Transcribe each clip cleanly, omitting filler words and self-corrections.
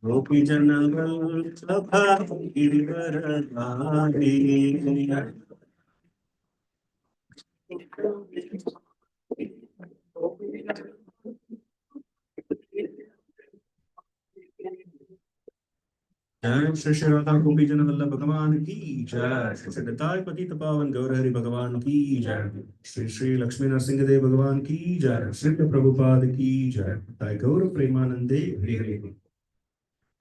गोपी जनवल्लभा गिरिवरधारी जय श्री श्री राधा गोपी जन वल्लभ भगवान की जय। श्री श्री दत्ताय पतित पावन गौरहरि भगवान की जय। श्री श्री लक्ष्मी नरसिंह देव भगवान की जय। श्री प्रभुपाद की जय। ताय गौर प्रेमानंदे Hare Hare.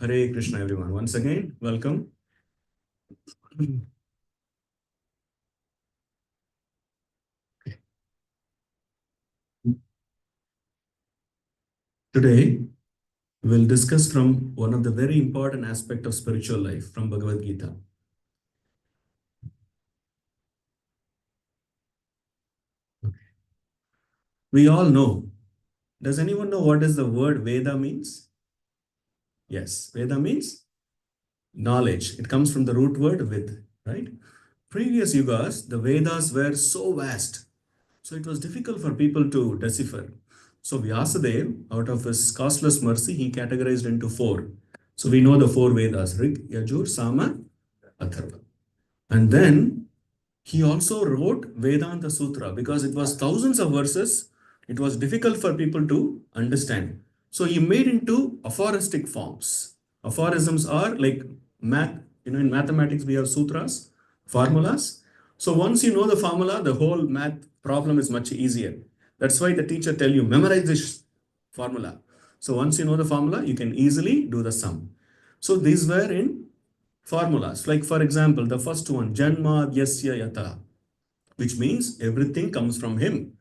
Hare Krishna everyone, once again welcome. Today we'll discuss from one of the very important aspect of spiritual life from Bhagavad Gita. We all know. Does anyone know what is the word Veda means? Yes, Veda means knowledge. It comes from the root word with, right? Previous yugas, the Vedas were so vast, so it was difficult for people to decipher. So Vyasadeva, out of his costless mercy, he categorized into four. So we know the four Vedas: Rig, Yajur, Sama, Atharva. And then he also wrote Vedanta Sutra because it was thousands of verses. It was difficult for people to understand. So he made into aphoristic forms. Aphorisms are like math. In mathematics we have sutras, formulas. So once you know the formula, the whole math problem is much easier. That's why the teacher tell you memorize this formula. So once you know the formula, you can easily do the sum. So these were in formulas. Like for example, the first one, Janma Yasya Yata, which means everything comes from him.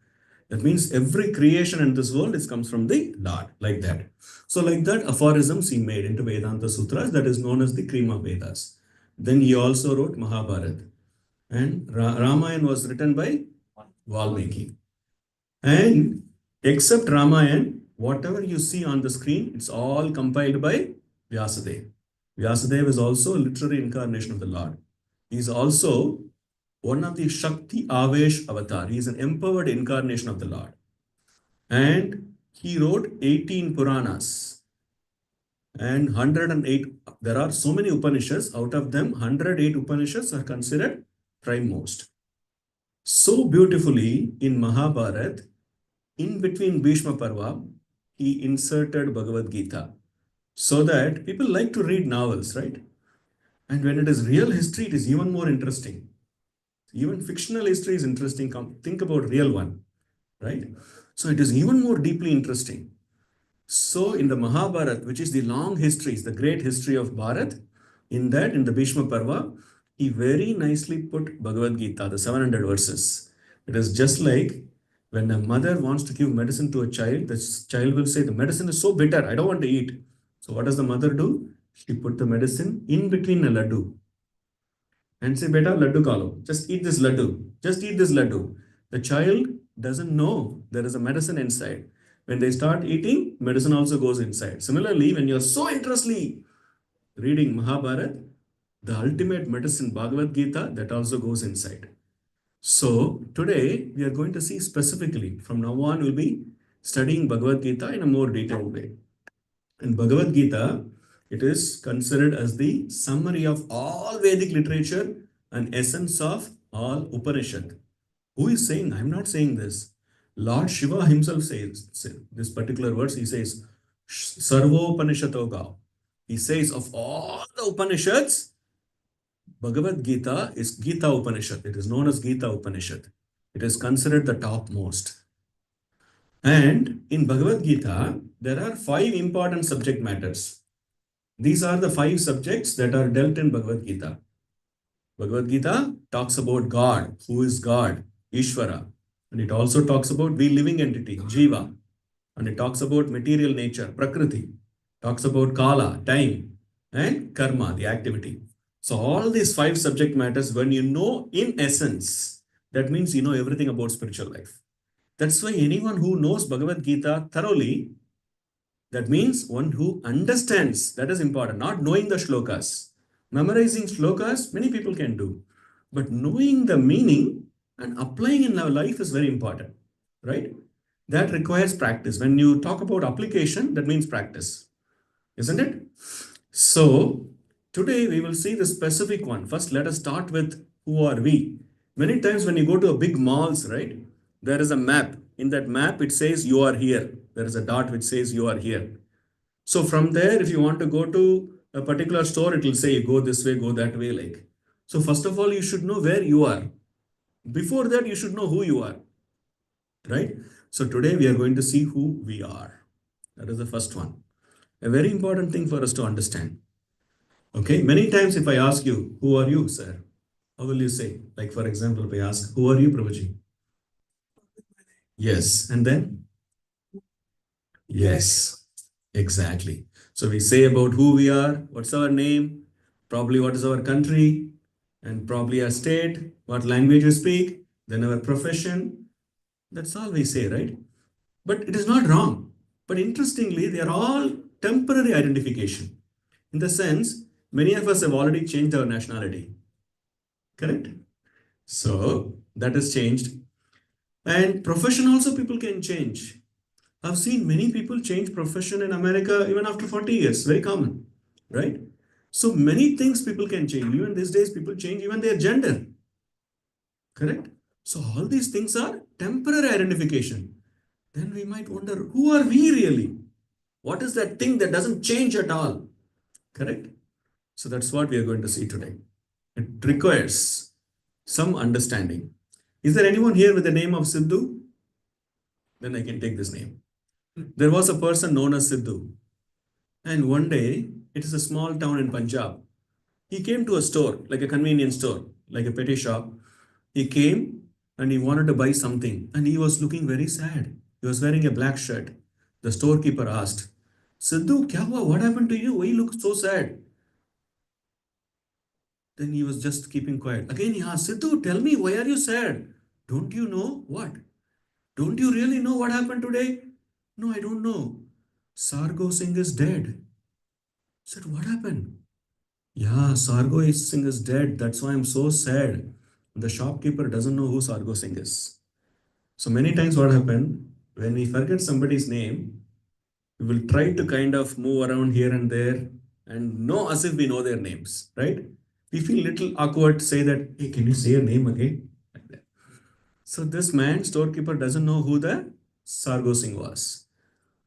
That means every creation in this world comes from the Lord, like that. So like that, aphorisms he made into Vedanta Sutras, that is known as the cream of Vedas. Then he also wrote Mahabharata. And Ramayana was written by Valmiki. And except Ramayana, whatever you see on the screen, it's all compiled by Vyasadeva. Vyasadeva is also a literary incarnation of the Lord. He is also one of the Shakti Avesh avatar. He is an empowered incarnation of the Lord. And he wrote 18 Puranas and 108. There are so many Upanishads. Out of them, 108 Upanishads are considered prime most. So beautifully in Mahabharata, in between Bhishma Parva, he inserted Bhagavad Gita so that people like to read novels, right? And when it is real history, it is even more interesting. Even fictional history is interesting. Think about real one, right? So it is even more deeply interesting. So in the Mahabharata, which is the long history, the great history of Bharat, in that, in the Bhishma Parva, he very nicely put Bhagavad Gita, the 700 verses. It is just like when a mother wants to give medicine to a child, the child will say, the medicine is so bitter, I don't want to eat. So what does the mother do? She put the medicine in between a laddu and say, beta, laddu kalo. Just eat this laddu. Just eat this laddu. The child doesn't know there is a medicine inside. When they start eating, medicine also goes inside. Similarly, when you're so interestingly reading Mahabharata, the ultimate medicine, Bhagavad Gita, that also goes inside. So today we are going to see specifically, from now on, we'll be studying Bhagavad Gita in a more detailed way. In Bhagavad Gita, it is considered as the summary of all Vedic literature and essence of all Upanishad. Who is saying? I'm not saying this. Lord Shiva himself says this particular verse. He says, Sarvo Upanishatoga. He says, of all the Upanishads, Bhagavad Gita is Gita Upanishad. It is known as Gita Upanishad. It is considered the topmost. And in Bhagavad Gita, there are 5 important subject matters. These are the 5 subjects that are dealt in Bhagavad Gita. Bhagavad Gita talks about God, who is God, Ishvara. And it also talks about we living entity, Jiva. And it talks about material nature, Prakriti. Talks about Kala, time, and Karma, the activity. So all these five subject matters, when you know in essence, that means you know everything about spiritual life. That's why anyone who knows Bhagavad Gita thoroughly, that means one who understands, that is important, not knowing the shlokas. Memorizing shlokas, many people can do. But knowing the meaning and applying in our life is very important, right? That requires practice. When you talk about application, that means practice, isn't it? So, today we will see the specific one. First, let us start with who are we. Many times when you go to a big malls, right, there is a map. In that map, it says you are here. There is a dot which says you are here. So from there, if you want to go to a particular store, it will say go this way, go that way, like. So first of all, you should know where you are. Before that, you should know who you are, right? So today we are going to see who we are. That is the first one. A very important thing for us to understand. Okay, many times if I ask you, who are you, sir? How will you say? Like, for example, if I ask, who are you, Prabhuji? Yes. And then? Yes, exactly. So we say about who we are, what's our name, probably what is our country, and probably our state, what language we speak, then our profession. That's all we say, right? But it is not wrong. But interestingly, they are all temporary identification. In the sense, many of us have already changed our nationality. Correct? So that has changed. And profession also people can change. I've seen many people change profession in America even after 40 years. Very common, right? So many things people can change. Even these days, people change even their gender. Correct? So all these things are temporary identification. Then we might wonder, who are we really? What is that thing that doesn't change at all? Correct? So that's what we are going to see today. It requires some understanding. Is there anyone here with the name of Sidhu? Then I can take this name. There was a person known as Sidhu. And one day, it is a small town in Punjab. He came to a store, like a convenience store, like a petty shop. He came and he wanted to buy something and he was looking very sad. He was wearing a black shirt. The storekeeper asked, Sidhu, kya hua? What happened to you? Why you look so sad? Then he was just keeping quiet. Again he asked, Sidhu, tell me, why are you sad? Don't you know what? Don't you really know what happened today? No, I don't know. Sargo Singh is dead. I said, what happened? Yeah, Sargo Singh is dead. That's why I'm so sad. The shopkeeper doesn't know who Sargo Singh is. So many times what happened, when we forget somebody's name, we will try to kind of move around here and there and know as if we know their names, right? We feel little awkward to say that, hey, can you say your name again? Like that. So this man, storekeeper, doesn't know who the Sargo Singh was.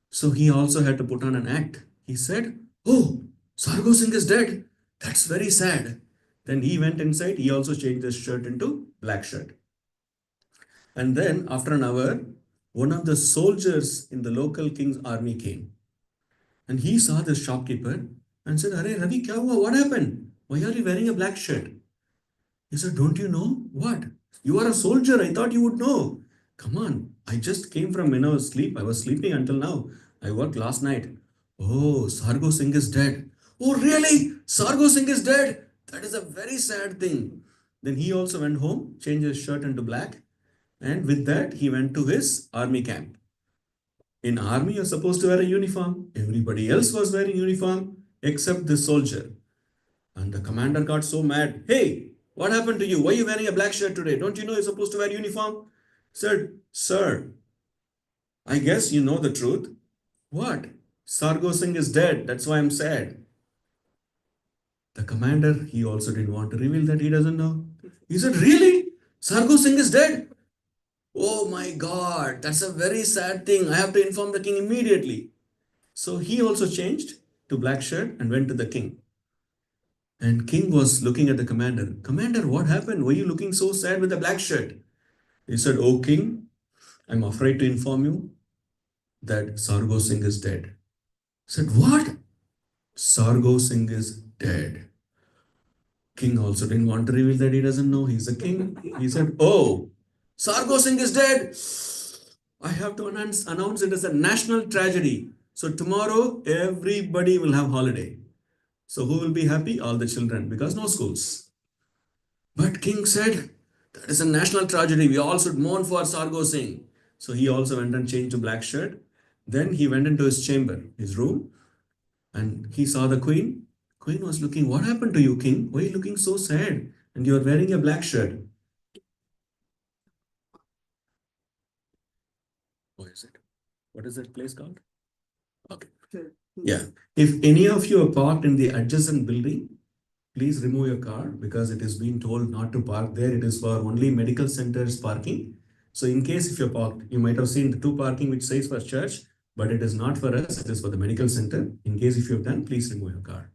So he also had to put on an act. He said, oh, Sargo Singh is dead. That's very sad. Then he went inside. He also changed his shirt into black shirt. And then after an hour, one of the soldiers in the local king's army came. And he saw the shopkeeper and said, Arey Ravi, kya hua? What happened? Why are you wearing a black shirt? He said, don't you know? What? You are a soldier. I thought you would know. Come on. I just came from sleep. I was sleeping until now. I worked last night. Oh, Sargo Singh is dead. Oh, really? Sargo Singh is dead? That is a very sad thing. Then he also went home, changed his shirt into black. And with that, he went to his army camp. In army, you're supposed to wear a uniform. Everybody else was wearing uniform except this soldier. And the commander got so mad. Hey, what happened to you? Why are you wearing a black shirt today? Don't you know you're supposed to wear uniform? Said, sir, I guess you know the truth. What? Sargo Singh is dead. That's why I'm sad. The commander, he also didn't want to reveal that he doesn't know. He said, really? Sargo Singh is dead? Oh my God, that's a very sad thing. I have to inform the king immediately. So he also changed to black shirt and went to the king. And king was looking at the commander. Commander, what happened? Why are you looking so sad with the black shirt? He said, oh king, I'm afraid to inform you that Sargo Singh is dead. He said, what? Sargo Singh is dead. King also didn't want to reveal that he doesn't know he's a king. He said, "Oh, Sargo Singh is dead. I have to announce it as a national tragedy. So tomorrow, everybody will have holiday. So who will be happy? All the children, because no schools." But King said, "That is a national tragedy. We all should mourn for Sargo Singh." So he also went and changed to black shirt. Then he went into his chamber, his room, and he saw the queen. Queen was looking, "What happened to you, king? Why are you looking so sad? And you are wearing a black shirt." What is it? What is that place called? Okay. Yeah. If any of you are parked in the adjacent building, please remove your car because it is being told not to park there. It is for only medical centers parking. So in case if you're parked, you might have seen the two parking which says for church, but it is not for us. It is for the medical center. In case if you've done, please remove your car.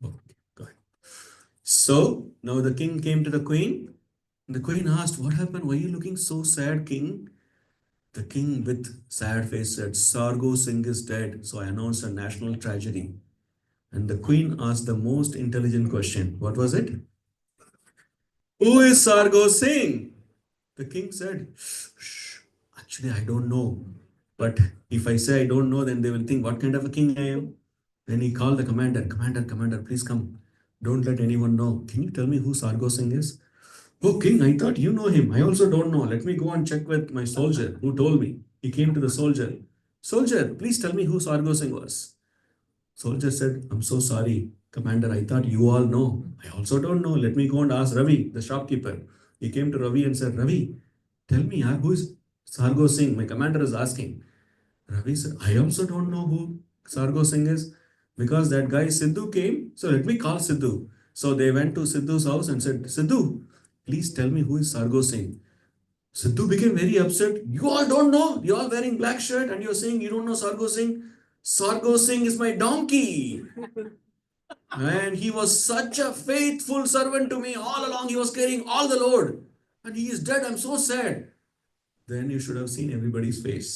Okay, go ahead. So now the king came to the queen. The queen asked, "What happened? Why are you looking so sad, king?" The king, with sad face, said, "Sargo Singh is dead, so I announced a national tragedy." And the queen asked the most intelligent question. What was it? "Who is Sargo Singh?" The king said, "Shh, actually, I don't know. But if I say I don't know, then they will think what kind of a king I am." Then he called the commander. "Commander, please come. Don't let anyone know. Can you tell me who Sargo Singh is?" "Oh, king, I thought you know him. I also don't know. Let me go and check with my soldier who told me." He came to the soldier. "Soldier, please tell me who Sargo Singh was." Soldier said, "I'm so sorry, Commander. I thought you all know. I also don't know. Let me go and ask Ravi, the shopkeeper." He came to Ravi and said, "Ravi, tell me, who is Sargo Singh? My commander is asking." Ravi said, "I also don't know who Sargo Singh is because that guy Sidhu came. So let me call Sidhu." So they went to Sidhu's house and said, "Sidhu, please tell me who is Sargo Singh." Sidhu became very upset. "You all don't know? You're all wearing black shirt and you're saying you don't know Sargo Singh? Sargo Singh is my donkey. And he was such a faithful servant to me. All along he was carrying all the load. And he is dead. I'm so sad." Then you should have seen everybody's face.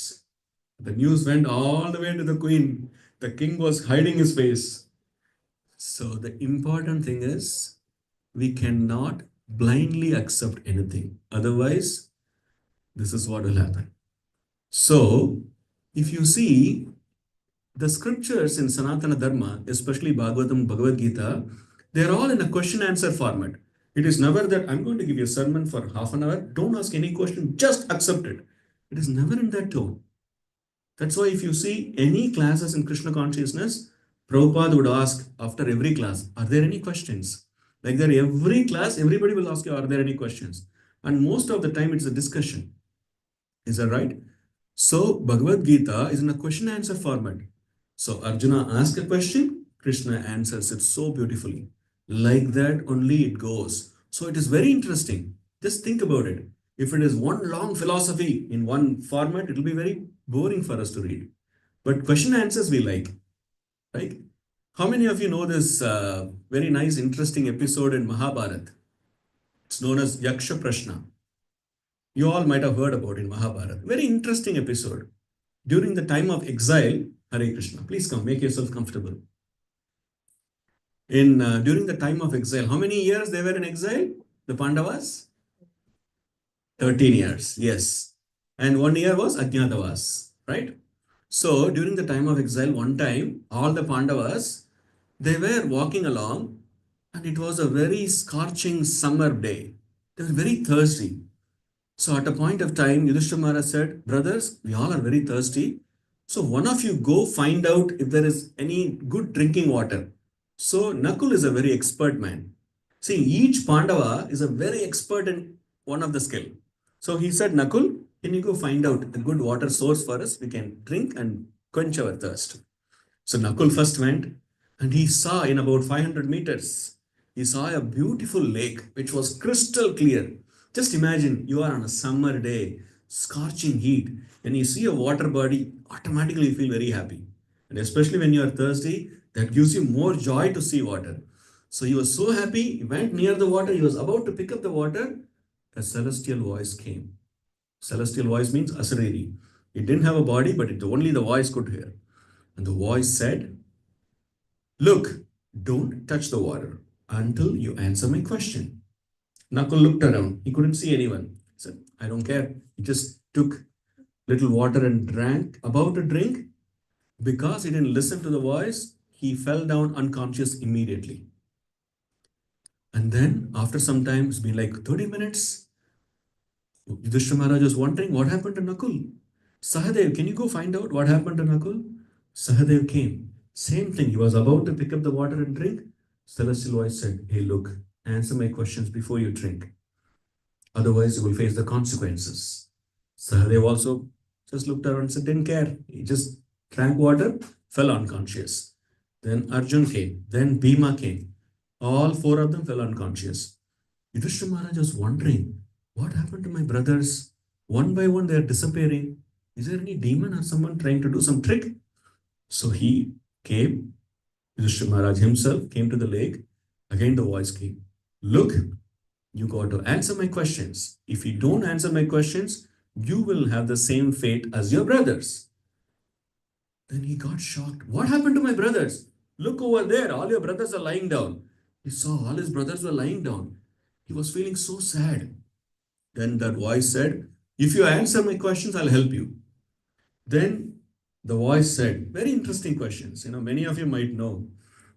The news went all the way to the queen. The king was hiding his face. So the important thing is we cannot blindly accept anything. Otherwise, this is what will happen. So if you see the scriptures in Sanatana Dharma, especially Bhagavatam, Bhagavad Gita, they're all in a question answer format. It is never that I'm going to give you a sermon for half an hour. Don't ask any question, just accept it. It is never in that tone. That's why if you see any classes in Krishna consciousness, Prabhupada would ask after every class, "Are there any questions?" Like that, every class, everybody will ask you, "Are there any questions?" And most of the time, it's a discussion. Is that right? So Bhagavad Gita is in a question answer format. So Arjuna asks a question, Krishna answers it so beautifully. Like that only it goes. So it is very interesting. Just think about it. If it is one long philosophy in one format, it will be very boring for us to read. But question answers we like, right? How many of you know this very nice, interesting episode in Mahabharata? It's known as Yaksha Prashna. You all might have heard about in Mahabharata. Very interesting episode. During the time of exile, Hare Krishna, please come, make yourself comfortable. In during the time of exile, how many years they were in exile? The Pandavas? 13 years, yes. And 1 year was Ajnatavas, right? So during the time of exile, one time, all the Pandavas, they were walking along and it was a very scorching summer day. They were very thirsty. So at a point of time, Yudhishthira Maharaj said, "Brothers, we all are very thirsty. So one of you go find out if there is any good drinking water." So Nakul is a very expert man. See, each Pandava is a very expert in one of the skill. So he said, "Nakul, can you go find out a good water source for us? We can drink and quench our thirst." So Nakul first went and he saw in about 500 meters, he saw a beautiful lake which was crystal clear. Just imagine you are on a summer day, scorching heat, and you see a water body, automatically you feel very happy. And especially when you are thirsty, that gives you more joy to see water. So he was so happy, he went near the water, he was about to pick up the water, a celestial voice came. Celestial voice means Asariri. It didn't have a body, but only the voice could hear. And the voice said, "Look, don't touch the water. until you answer my question. Nakul looked around. He couldn't see anyone. He said, I don't care. He just took little water and drank. About to drink, because he didn't listen to the voice, he fell down unconscious immediately. And then, after some time, it's been like 30 minutes. Yudhishthira Maharaj was wondering what happened to Nakul. Sahadev, can you go find out what happened to Nakul? Sahadev came. Same thing. He was about to pick up the water and drink. Celestial voice said, hey, look, answer my questions before you drink. Otherwise, you will face the consequences. Sahadev also just looked around and said, didn't care. He just drank water, fell unconscious. Then Arjun came. Then Bhima came. All four of them fell unconscious. Yudhishthira Maharaj was wondering, what happened to my brothers? One by one, they are disappearing. Is there any demon or someone trying to do some trick? So he came. Yudhishthira Maharaj himself came to the lake. Again, the voice came. Look, you got to answer my questions. If you don't answer my questions, you will have the same fate as your brothers. Then he got shocked. What happened to my brothers? Look over there. All your brothers are lying down. He saw all his brothers were lying down. He was feeling so sad. Then that voice said, if you answer my questions, I'll help you. Then the voice said, very interesting questions. Many of you might know.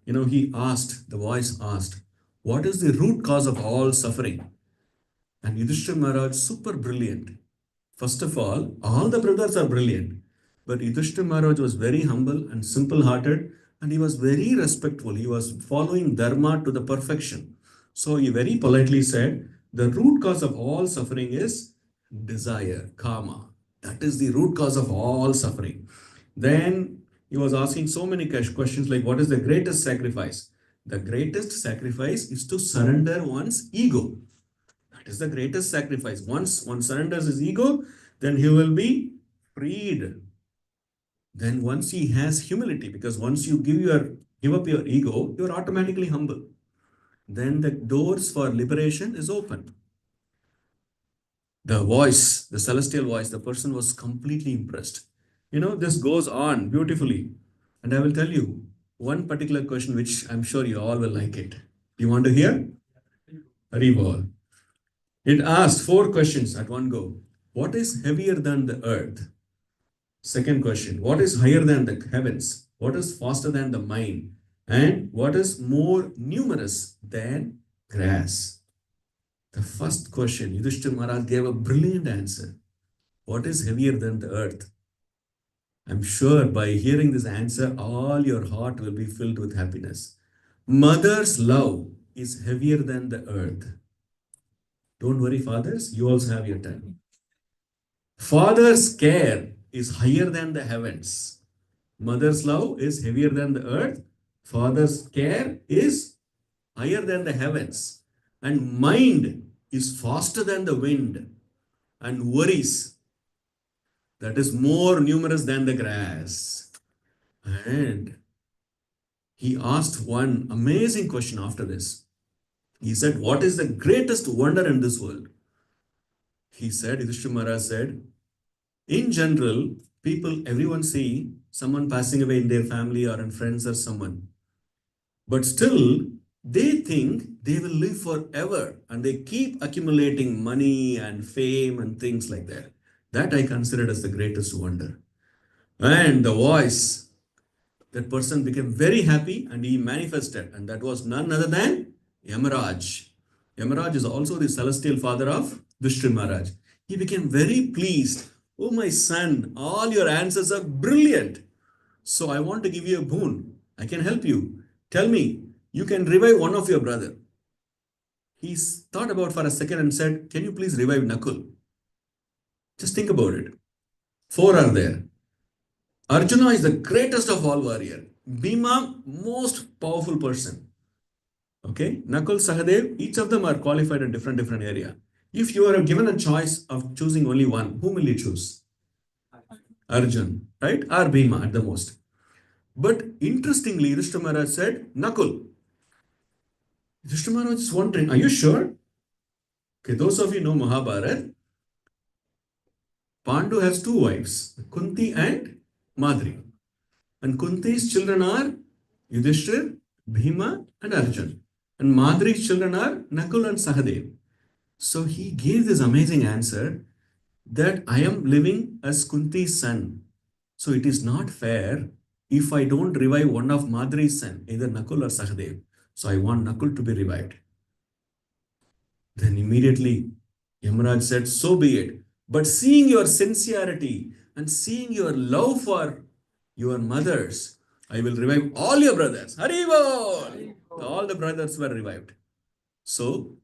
The voice asked, what is the root cause of all suffering? And Yudhishthira Maharaj, super brilliant. First of all the brothers are brilliant. But Yudhishthira Maharaj was very humble and simple-hearted, and he was very respectful. He was following Dharma to the perfection. So he very politely said, the root cause of all suffering is desire, karma. That is the root cause of all suffering. Then he was asking so many questions like, what is the greatest sacrifice? The greatest sacrifice is to surrender one's ego. That is the greatest sacrifice. Once one surrenders his ego, then he will be freed. Then once he has humility, because once you give up your ego, you're automatically humble. Then the doors for liberation is open. The voice, the celestial voice, the person was completely impressed. This goes on beautifully. And I will tell you one particular question which I'm sure you all will like it. Do you want to hear? Haribol. It asked 4 questions at one go. What is heavier than the earth? Second question, what is higher than the heavens? What is faster than the mind? And what is more numerous than grass? The first question, Yudhishthira Maharaj gave a brilliant answer. What is heavier than the earth? I'm sure by hearing this answer, all your heart will be filled with happiness. Mother's love is heavier than the earth. Don't worry, fathers, you also have your turn. Father's care is higher than the heavens. Mother's love is heavier than the earth. Father's care is higher than the heavens. And mind is faster than the wind. And worries, that is more numerous than the grass. And he asked one amazing question after this. He said, what is the greatest wonder in this world? He said, Yudhishthira Maharaj said, in general, everyone see someone passing away in their family or in friends or someone. But still, they think they will live forever and they keep accumulating money and fame and things like that. That I consider as the greatest wonder. And the voice, that person became very happy and he manifested. And that was none other than Yamaraj. Yamaraj is also the celestial father of Yudhishthira Maharaj. He became very pleased. Oh, my son, all your answers are brilliant. So I want to give you a boon. I can help you. Tell me, you can revive one of your brother. He thought about for a second and said, can you please revive Nakul? Just think about it. 4 are there. Arjuna is the greatest of all warrior. Bhima, most powerful person. Okay, Nakul, Sahadev, each of them are qualified in different area. If you are given a choice of choosing only one, whom will you choose? Arjun, right? Or Bhima at the most. But interestingly, Yudhishthira Maharaj said, Nakul. Yudhishthira Maharaj is wondering, are you sure? Okay, those of you know Mahabharata, Pandu has 2 wives, Kunti and Madri. And Kunti's children are Yudhishthira, Bhima and Arjun. And Madri's children are Nakul and Sahadev. So he gave this amazing answer that I am living as Kunti's son. So it is not fair if I don't revive one of Madri's son, either Nakul or Sahadev. So I want Nakul to be revived. Then immediately Yamaraj said, so be it. But seeing your sincerity and seeing your love for your mothers, I will revive all your brothers. Haribol! All the brothers were revived. So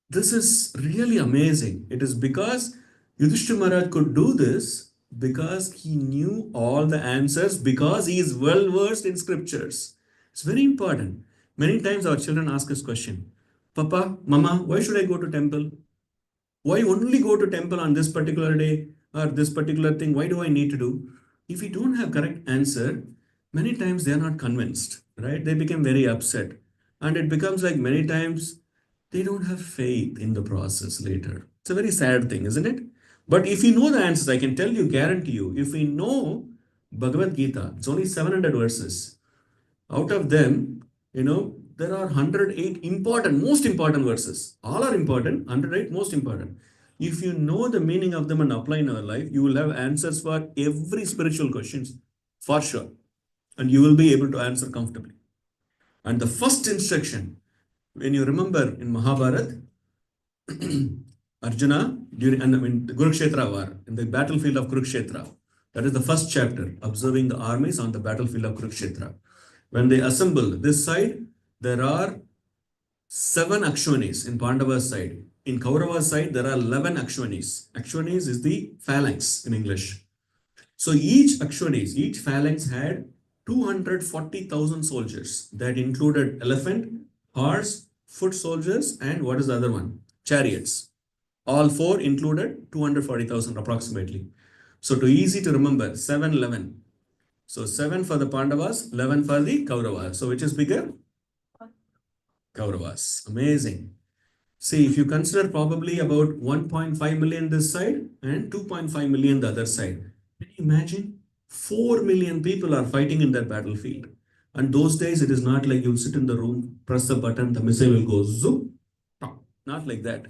this is really amazing. It is because Yudhishthira Maharaj could do this because he knew all the answers, because he is well versed in scriptures. It's very important. Many times our children ask us question, Papa, Mama, why should I go to temple? Why only go to temple on this particular day or this particular thing? Why do I need to do? If we don't have correct answer, many times they are not convinced, right? They become very upset. And it becomes like many times they don't have faith in the process later. It's a very sad thing, isn't it? But if you know the answers, I can tell you, guarantee you, if we know Bhagavad Gita, it's only 700 verses. Out of them, there are 108 important, most important verses. All are important, 108 most important. If you know the meaning of them and apply in our life, you will have answers for every spiritual questions, for sure. And you will be able to answer comfortably. And the first instruction, when you remember in Mahabharata, Arjuna, during and in the Kurukshetra war, in the battlefield of Kurukshetra, that is the first chapter, observing the armies on the battlefield of Kurukshetra. When they assemble this side, there are 7 Akshwanis in Pandava's side. In Kaurava's side, there are 11 Akshwanis. Akshwanis is the phalanx in English. So each Akshwanis, each phalanx had 240,000 soldiers. That included elephant, horse, foot soldiers, and what is the other one? Chariots. All 4 included 240,000 approximately. So too easy to remember, 7, 11. So 7 for the Pandavas, 11 for the Kauravas. So which is bigger? Kauravas. Amazing. See, if you consider probably about 1.5 million this side and 2.5 million the other side, can you imagine? 4 million people are fighting in that battlefield. And those days, it is not like you'll sit in the room, press the button, the missile will go zoom. Not like that.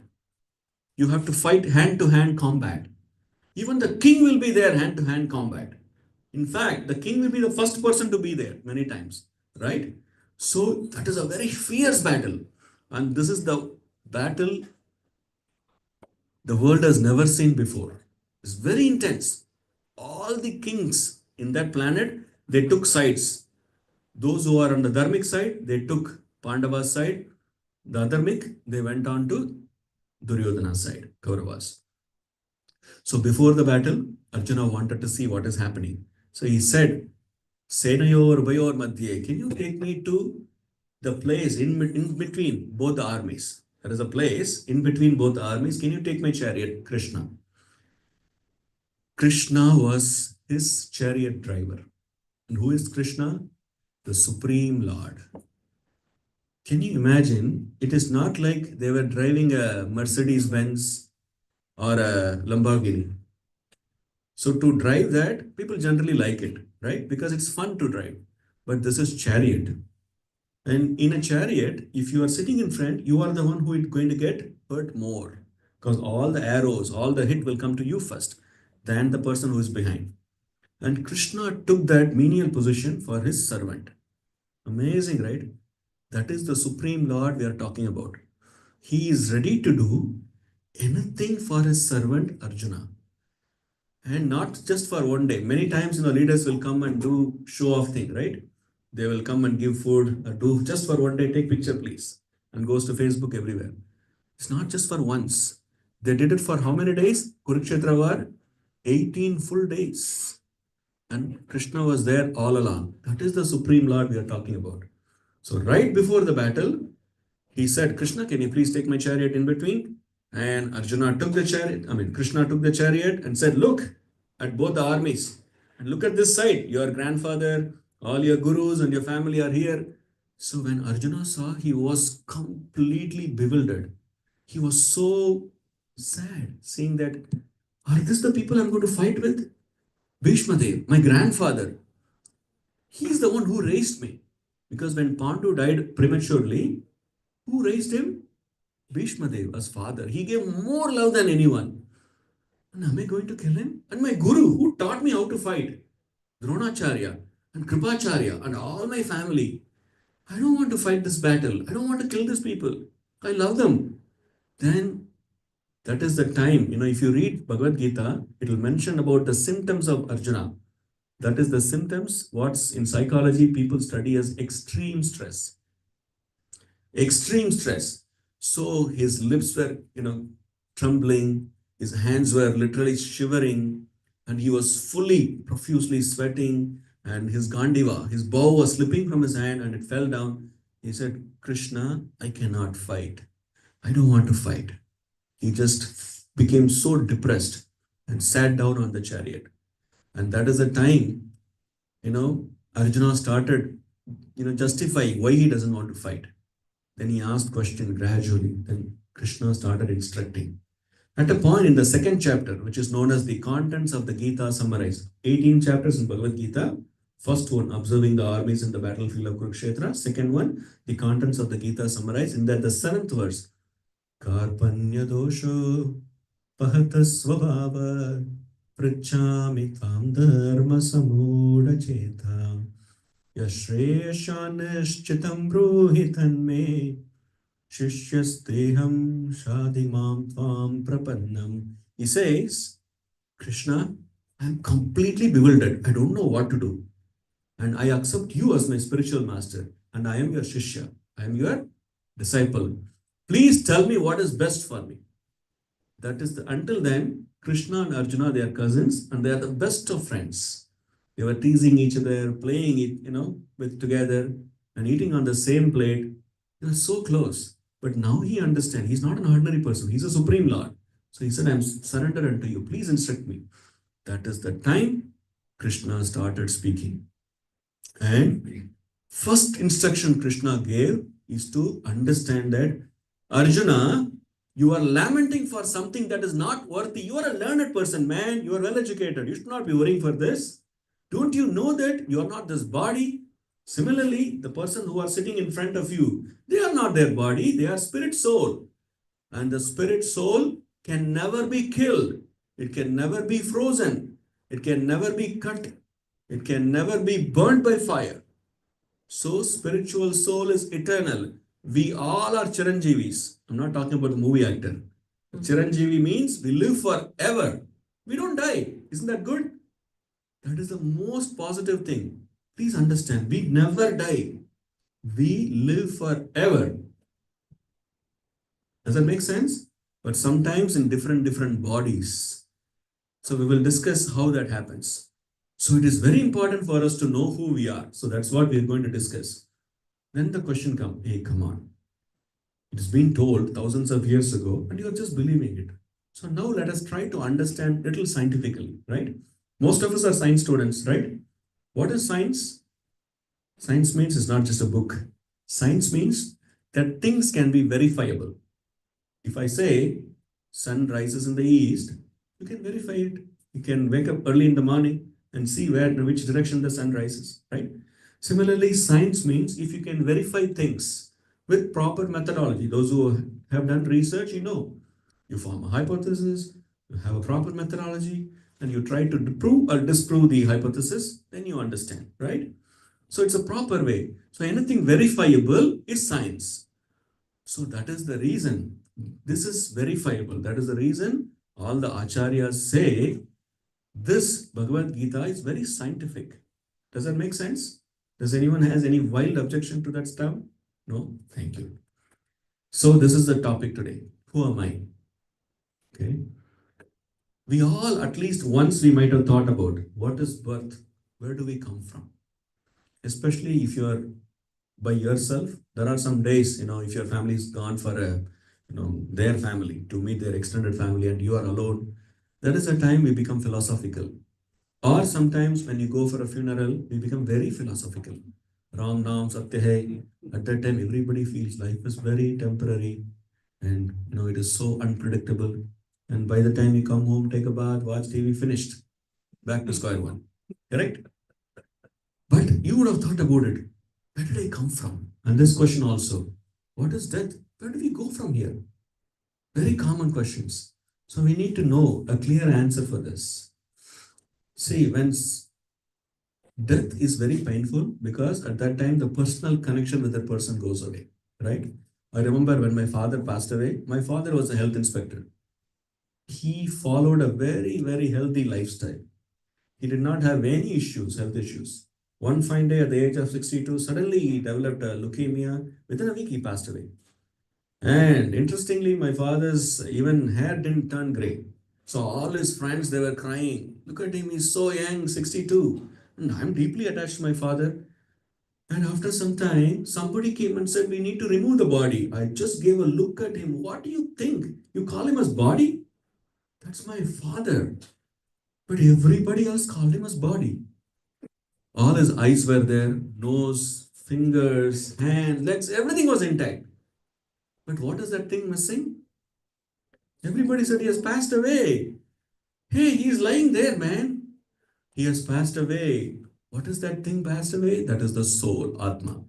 You have to fight hand-to-hand combat. Even the king will be there hand-to-hand combat. In fact, the king will be the first person to be there many times, right? So that is a very fierce battle. And this is the battle the world has never seen before. It's very intense. All the kings in that planet, they took sides. Those who are on the Dharmic side, they took Pandava's side. The Adharmic, they went on to Duryodhana's side, Kauravas. So before the battle, Arjuna wanted to see what is happening. So he said, Senayor Vayor Madhye, can you take me to the place in between both the armies? There is a place in between both the armies. Can you take my chariot, Krishna? Krishna was his chariot driver. And who is Krishna? The Supreme Lord. Can you imagine? It is not like they were driving a Mercedes Benz or a Lamborghini. So to drive that, people generally like it, right? Because it's fun to drive. But this is chariot. And in a chariot, if you are sitting in front, you are the one who is going to get hurt more. Because all the arrows, all the hit will come to you first than the person who is behind. And Krishna took that menial position for his servant. Amazing, right? That is the Supreme Lord we are talking about. He is ready to do anything for his servant Arjuna. And not just for one day. Many times, leaders will come and do show off thing, right? They will come and give food, do just for one day, take picture, please. And goes to Facebook everywhere. It's not just for once. They did it for how many days? Kurukshetra war, 18 full days. And Krishna was there all along. That is the Supreme Lord we are talking about. So right before the battle, he said, Krishna, can you please take my chariot in between? And Arjuna took the chariot, Krishna took the chariot and said, look at both the armies. And look at this side. Your grandfather, all your gurus and your family are here. So when Arjuna saw, he was completely bewildered. He was so sad seeing that, are this the people I'm going to fight with? Bhishma Dev, my grandfather. He is the one who raised me. Because when Pandu died prematurely, Who raised him? Bhishma Dev as father. He gave more love than anyone. And am I going to kill him? And my guru, who taught me how to fight, Dronacharya and Kripacharya and all my family. I don't want to fight this battle. I don't want to kill these people. I love them. Then that is the time, if you read Bhagavad Gita, it will mention about the symptoms of Arjuna. That is the symptoms, what's in psychology people study as extreme stress. Extreme stress. So his lips were, trembling, his hands were literally shivering, and he was fully, profusely sweating, and his Gandiva, his bow was slipping from his hand and it fell down. He said, Krishna, I cannot fight. I don't want to fight. He just became so depressed and sat down on the chariot. And that is the time, Arjuna started, justifying why he doesn't want to fight. Then he asked question gradually. Then Krishna started instructing. At a point in the second chapter, which is known as the contents of the Gita summarized, 18 chapters in Bhagavad Gita. First one, observing the armies in the battlefield of Kurukshetra. Second one, the contents of the Gita summarized. In that, the seventh verse, Karpanya dosho pahata svabhava prichami tam dharma samuda cheta yashreshanishchitam bruhitan me Shishyasteham Shadimam Tvam Prapannam. He says, Krishna, I am completely bewildered. I don't know what to do. And I accept you as my spiritual master. And I am your Shishya. I am your disciple. Please tell me what is best for me. That is until then, Krishna and Arjuna, they are cousins and they are the best of friends. They were teasing each other, playing it, with together and eating on the same plate. They were so close. But now he understands. He's not an ordinary person. He's a supreme Lord. So he said, I'm surrendered unto you. Please instruct me. That is the time Krishna started speaking. And first instruction Krishna gave is to understand that Arjuna, you are lamenting for something that is not worthy. You are a learned person, man. You are well educated. You should not be worrying for this. Don't you know that you are not this body? Similarly, the person who are sitting in front of you, they are not their body, they are spirit soul. And the spirit soul can never be killed. It can never be frozen. It can never be cut. It can never be burnt by fire. So spiritual soul is eternal. We all are Chiranjeevis. I'm not talking about the movie actor. Chiranjeevi means we live forever. We don't die. Isn't that good? That is the most positive thing. Please understand, we never die. We live forever. Does that make sense? But sometimes in different bodies. So we will discuss how that happens. So it is very important for us to know who we are. So that's what we are going to discuss. Then the question comes, hey, come on. It has been told thousands of years ago and you are just believing it. So now let us try to understand little scientifically, right? Most of us are science students, right? What is science? Science means it's not just a book. Science means that things can be verifiable. If I say sun rises in the east, you can verify it. You can wake up early in the morning and see which direction the sun rises, right? Similarly, science means if you can verify things with proper methodology. Those who have done research, you form a hypothesis, you have a proper methodology, and you try to prove or disprove the hypothesis, then you understand, right? So it's a proper way. So anything verifiable is science. So that is the reason. This is verifiable. That is the reason all the acharyas say this Bhagavad Gita is very scientific. Does that make sense? Does anyone has any wild objection to that stuff? No? Thank you. So this is the topic today. Who am I? Okay. We all, at least once we might have thought about what is birth? Where do we come from? Especially if you are by yourself. There are some days, if your family is gone for their family to meet their extended family and you are alone, that is a time we become philosophical. Or sometimes when you go for a funeral, we become very philosophical. Ram Nam Satya Hai. At that time, everybody feels life is very temporary and it is so unpredictable. And by the time you come home, take a bath, watch TV, finished. Back to square one. Correct? But you would have thought about it. Where did I come from? And this question also. What is death? Where do we go from here? Very common questions. So we need to know a clear answer for this. See, when death is very painful because at that time the personal connection with the person goes away, right? I remember when my father passed away, my father was a health inspector. He followed a very, very healthy lifestyle. He did not have any issues, health issues. One fine day at the age of 62, suddenly he developed a leukemia. Within a week, he passed away. And interestingly, my father's even hair didn't turn gray. So all his friends, they were crying. Look at him, he's so young, 62. And I'm deeply attached to my father. And after some time, somebody came and said, we need to remove the body. I just gave a look at him. What do you think? You call him as body? That's my father. But everybody else called him as body. All his eyes were there, nose, fingers, hands, legs, everything was intact. But what is that thing missing? Everybody said he has passed away. Hey, he's lying there, man. He has passed away. What is that thing passed away? That is the soul, Atma.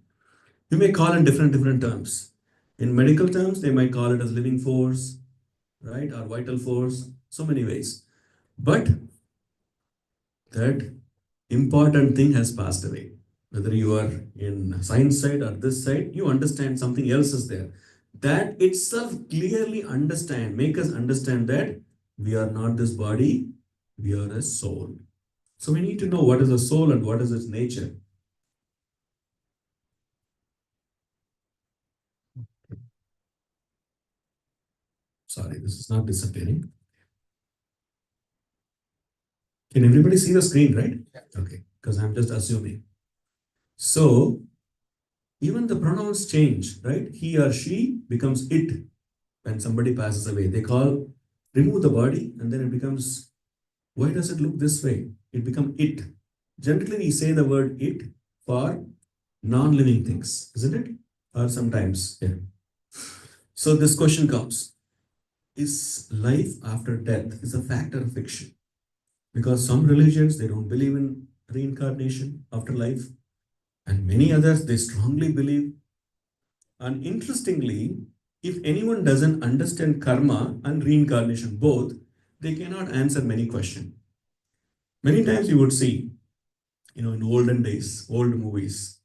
You may call it different terms. In medical terms, they might call it as living force, right? Or vital force, so many ways. But that important thing has passed away. Whether you are in science side or this side, you understand something else is there. That itself clearly make us understand that we are not this body, we are a soul. So we need to know what is a soul and what is its nature. Sorry, this is not disappearing. Can everybody see the screen, right? Yeah. Okay, because I'm just assuming. So even the pronouns change, right? He or she becomes it when somebody passes away. They remove the body and then it becomes, why does it look this way? It becomes it. Generally, we say the word it for non-living things, isn't it? Or sometimes, yeah. So this question comes, is life after death is a fact or fiction? Because some religions, they don't believe in reincarnation after life. And many others, they strongly believe. And interestingly, if anyone doesn't understand karma and reincarnation both, they cannot answer many questions. Many times you would see, in olden days, old movies,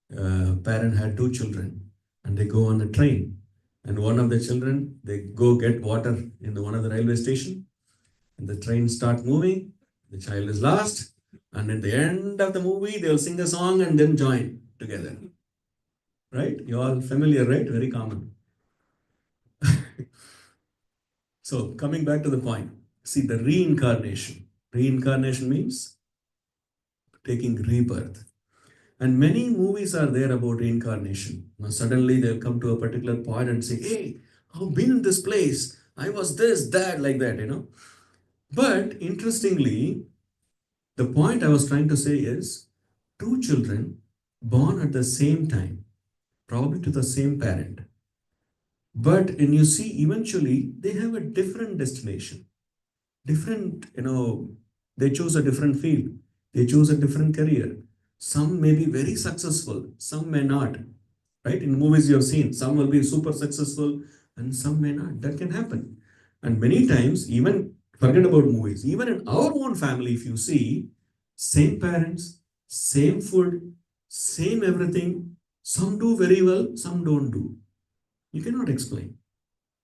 parent had two children and they go on a train. And one of the children, they go get water in one of the railway station and the train start moving. The child is lost. And at the end of the movie, they'll sing a song and then join together. Right? You're all familiar, right? Very common. So coming back to the point, see the reincarnation. Reincarnation means taking rebirth. And many movies are there about reincarnation. Now suddenly they'll come to a particular point and say, hey, I've been in this place. I was this, that, like that. But interestingly, the point I was trying to say is two children born at the same time, probably to the same parent. But when you see eventually they have a different destination, different, they choose a different field, they choose a different career. Some may be very successful, some may not. Right? In movies you have seen, some will be super successful and some may not. That can happen. And many times, even forget about movies, even in our own family, if you see, same parents, same food, same everything, some do very well, some don't do. You cannot explain.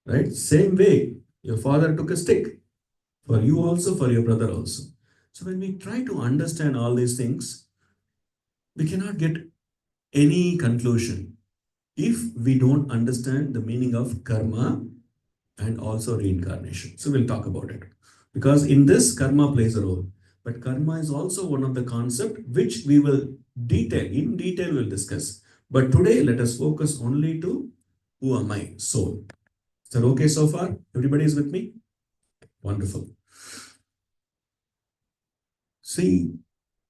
Right? Same way, your father took a stick for you also, for your brother also. So when we try to understand all these things, we cannot get any conclusion if we don't understand the meaning of karma and also reincarnation. So we'll talk about it. Because in this, karma plays a role. But karma is also one of the concepts which we will in detail we'll discuss. But today, let us focus only to who am I, soul. Is that okay so far? Everybody is with me? Wonderful. See,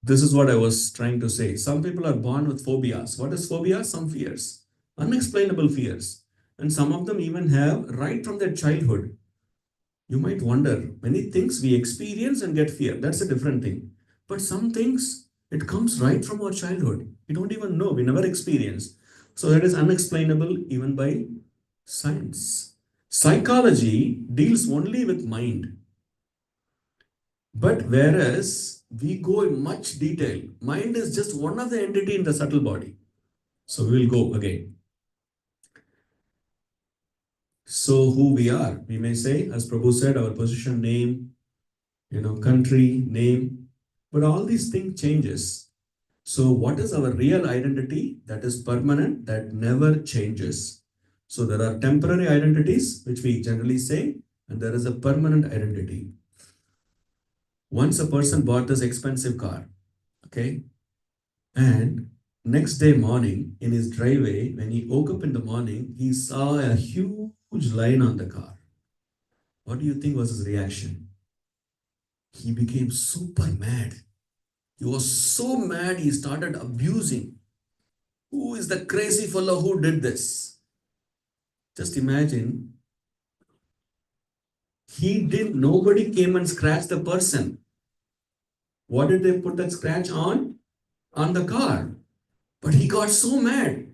this is what I was trying to say. Some people are born with phobias. What is phobia? Some fears, unexplainable fears. And some of them even have right from their childhood. You might wonder, many things we experience and get fear. That's a different thing. But some things, it comes right from our childhood. We don't even know. We never experience. So that is unexplainable even by science. Psychology deals only with mind, but whereas we go in much detail, mind is just one of the entity in the subtle body. So we will go again. So who we are, we may say, as Prabhu said, our position, name, country, name, but all these things changes. So what is our real identity? That is permanent, that never changes. So there are temporary identities, which we generally say, and there is a permanent identity. Once a person bought this expensive car, okay, and next day morning in his driveway, when he woke up in the morning, he saw a huge line on the car. What do you think was his reaction? He became super mad. He was so mad he started abusing. Who is the crazy fellow who did this? Just imagine, nobody came and scratched the person. What did they put that scratch on? On the car. But he got so mad.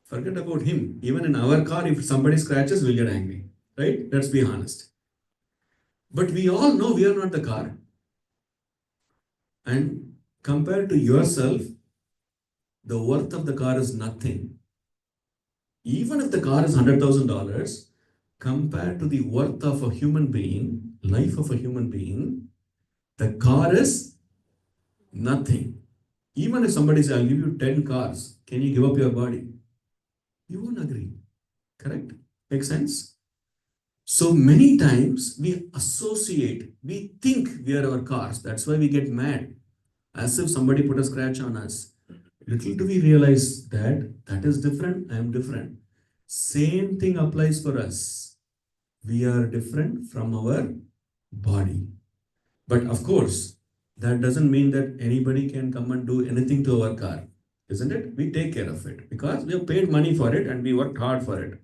Forget about him. Even in our car, if somebody scratches, we'll get angry. Right? Let's be honest. But we all know we are not the car. And compared to yourself, the worth of the car is nothing. Even if the car is $100,000, compared to the worth of a human being, life of a human being, the car is nothing. Even if somebody says, I'll give you 10 cars, can you give up your body? You won't agree. Correct? Makes sense? So many times we think we are our cars. That's why we get mad. As if somebody put a scratch on us. Little do we realize that is different, I am different. Same thing applies for us. We are different from our body. But of course, that doesn't mean that anybody can come and do anything to our car, isn't it? We take care of it because we have paid money for it and we worked hard for it.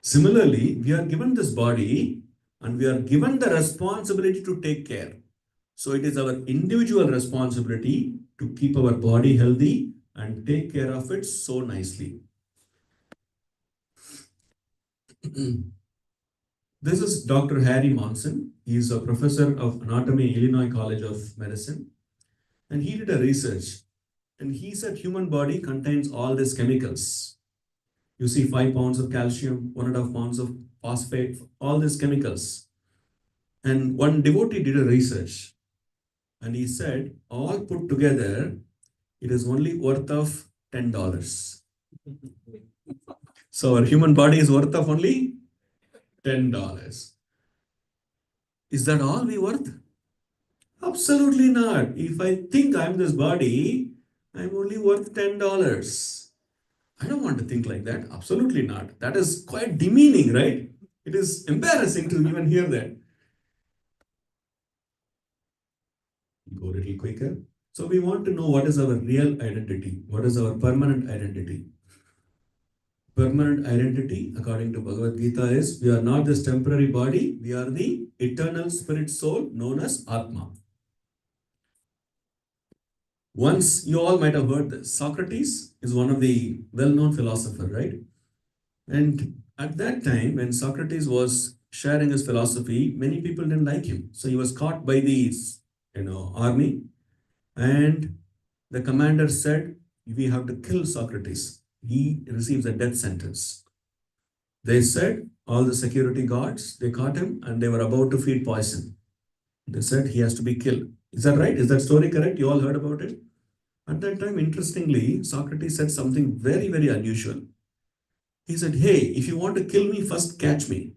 Similarly, we are given this body and we are given the responsibility to take care. So it is our individual responsibility to keep our body healthy and take care of it so nicely. This is Dr. Harry Monson. He is a professor of anatomy, Illinois College of Medicine. And he did a research. And he said human body contains all these chemicals. You see 5 pounds of calcium, 1.5 pounds of phosphate, all these chemicals. And one devotee did a research. And he said, all put together, it is only worth of $10. So our human body is worth of only $10. Is that all we worth? Absolutely not. If I think I'm this body, I'm only worth $10. I don't want to think like that. Absolutely not. That is quite demeaning, right? It is embarrassing to even hear that. Go a little quicker. So we want to know what is our real identity. What is our permanent identity? Permanent identity, according to Bhagavad Gita, is we are not this temporary body. We are the eternal spirit soul known as Atma. Once you all might have heard this. Socrates is one of the well-known philosophers, right? And at that time, when Socrates was sharing his philosophy, many people didn't like him. So he was caught by the army, and the commander said, we have to kill Socrates. He receives a death sentence. They said, all the security guards, they caught him and they were about to feed poison. They said he has to be killed. Is that right? Is that story correct? You all heard about it? At that time, interestingly, Socrates said something very, very unusual. He said, hey, if you want to kill me, first catch me.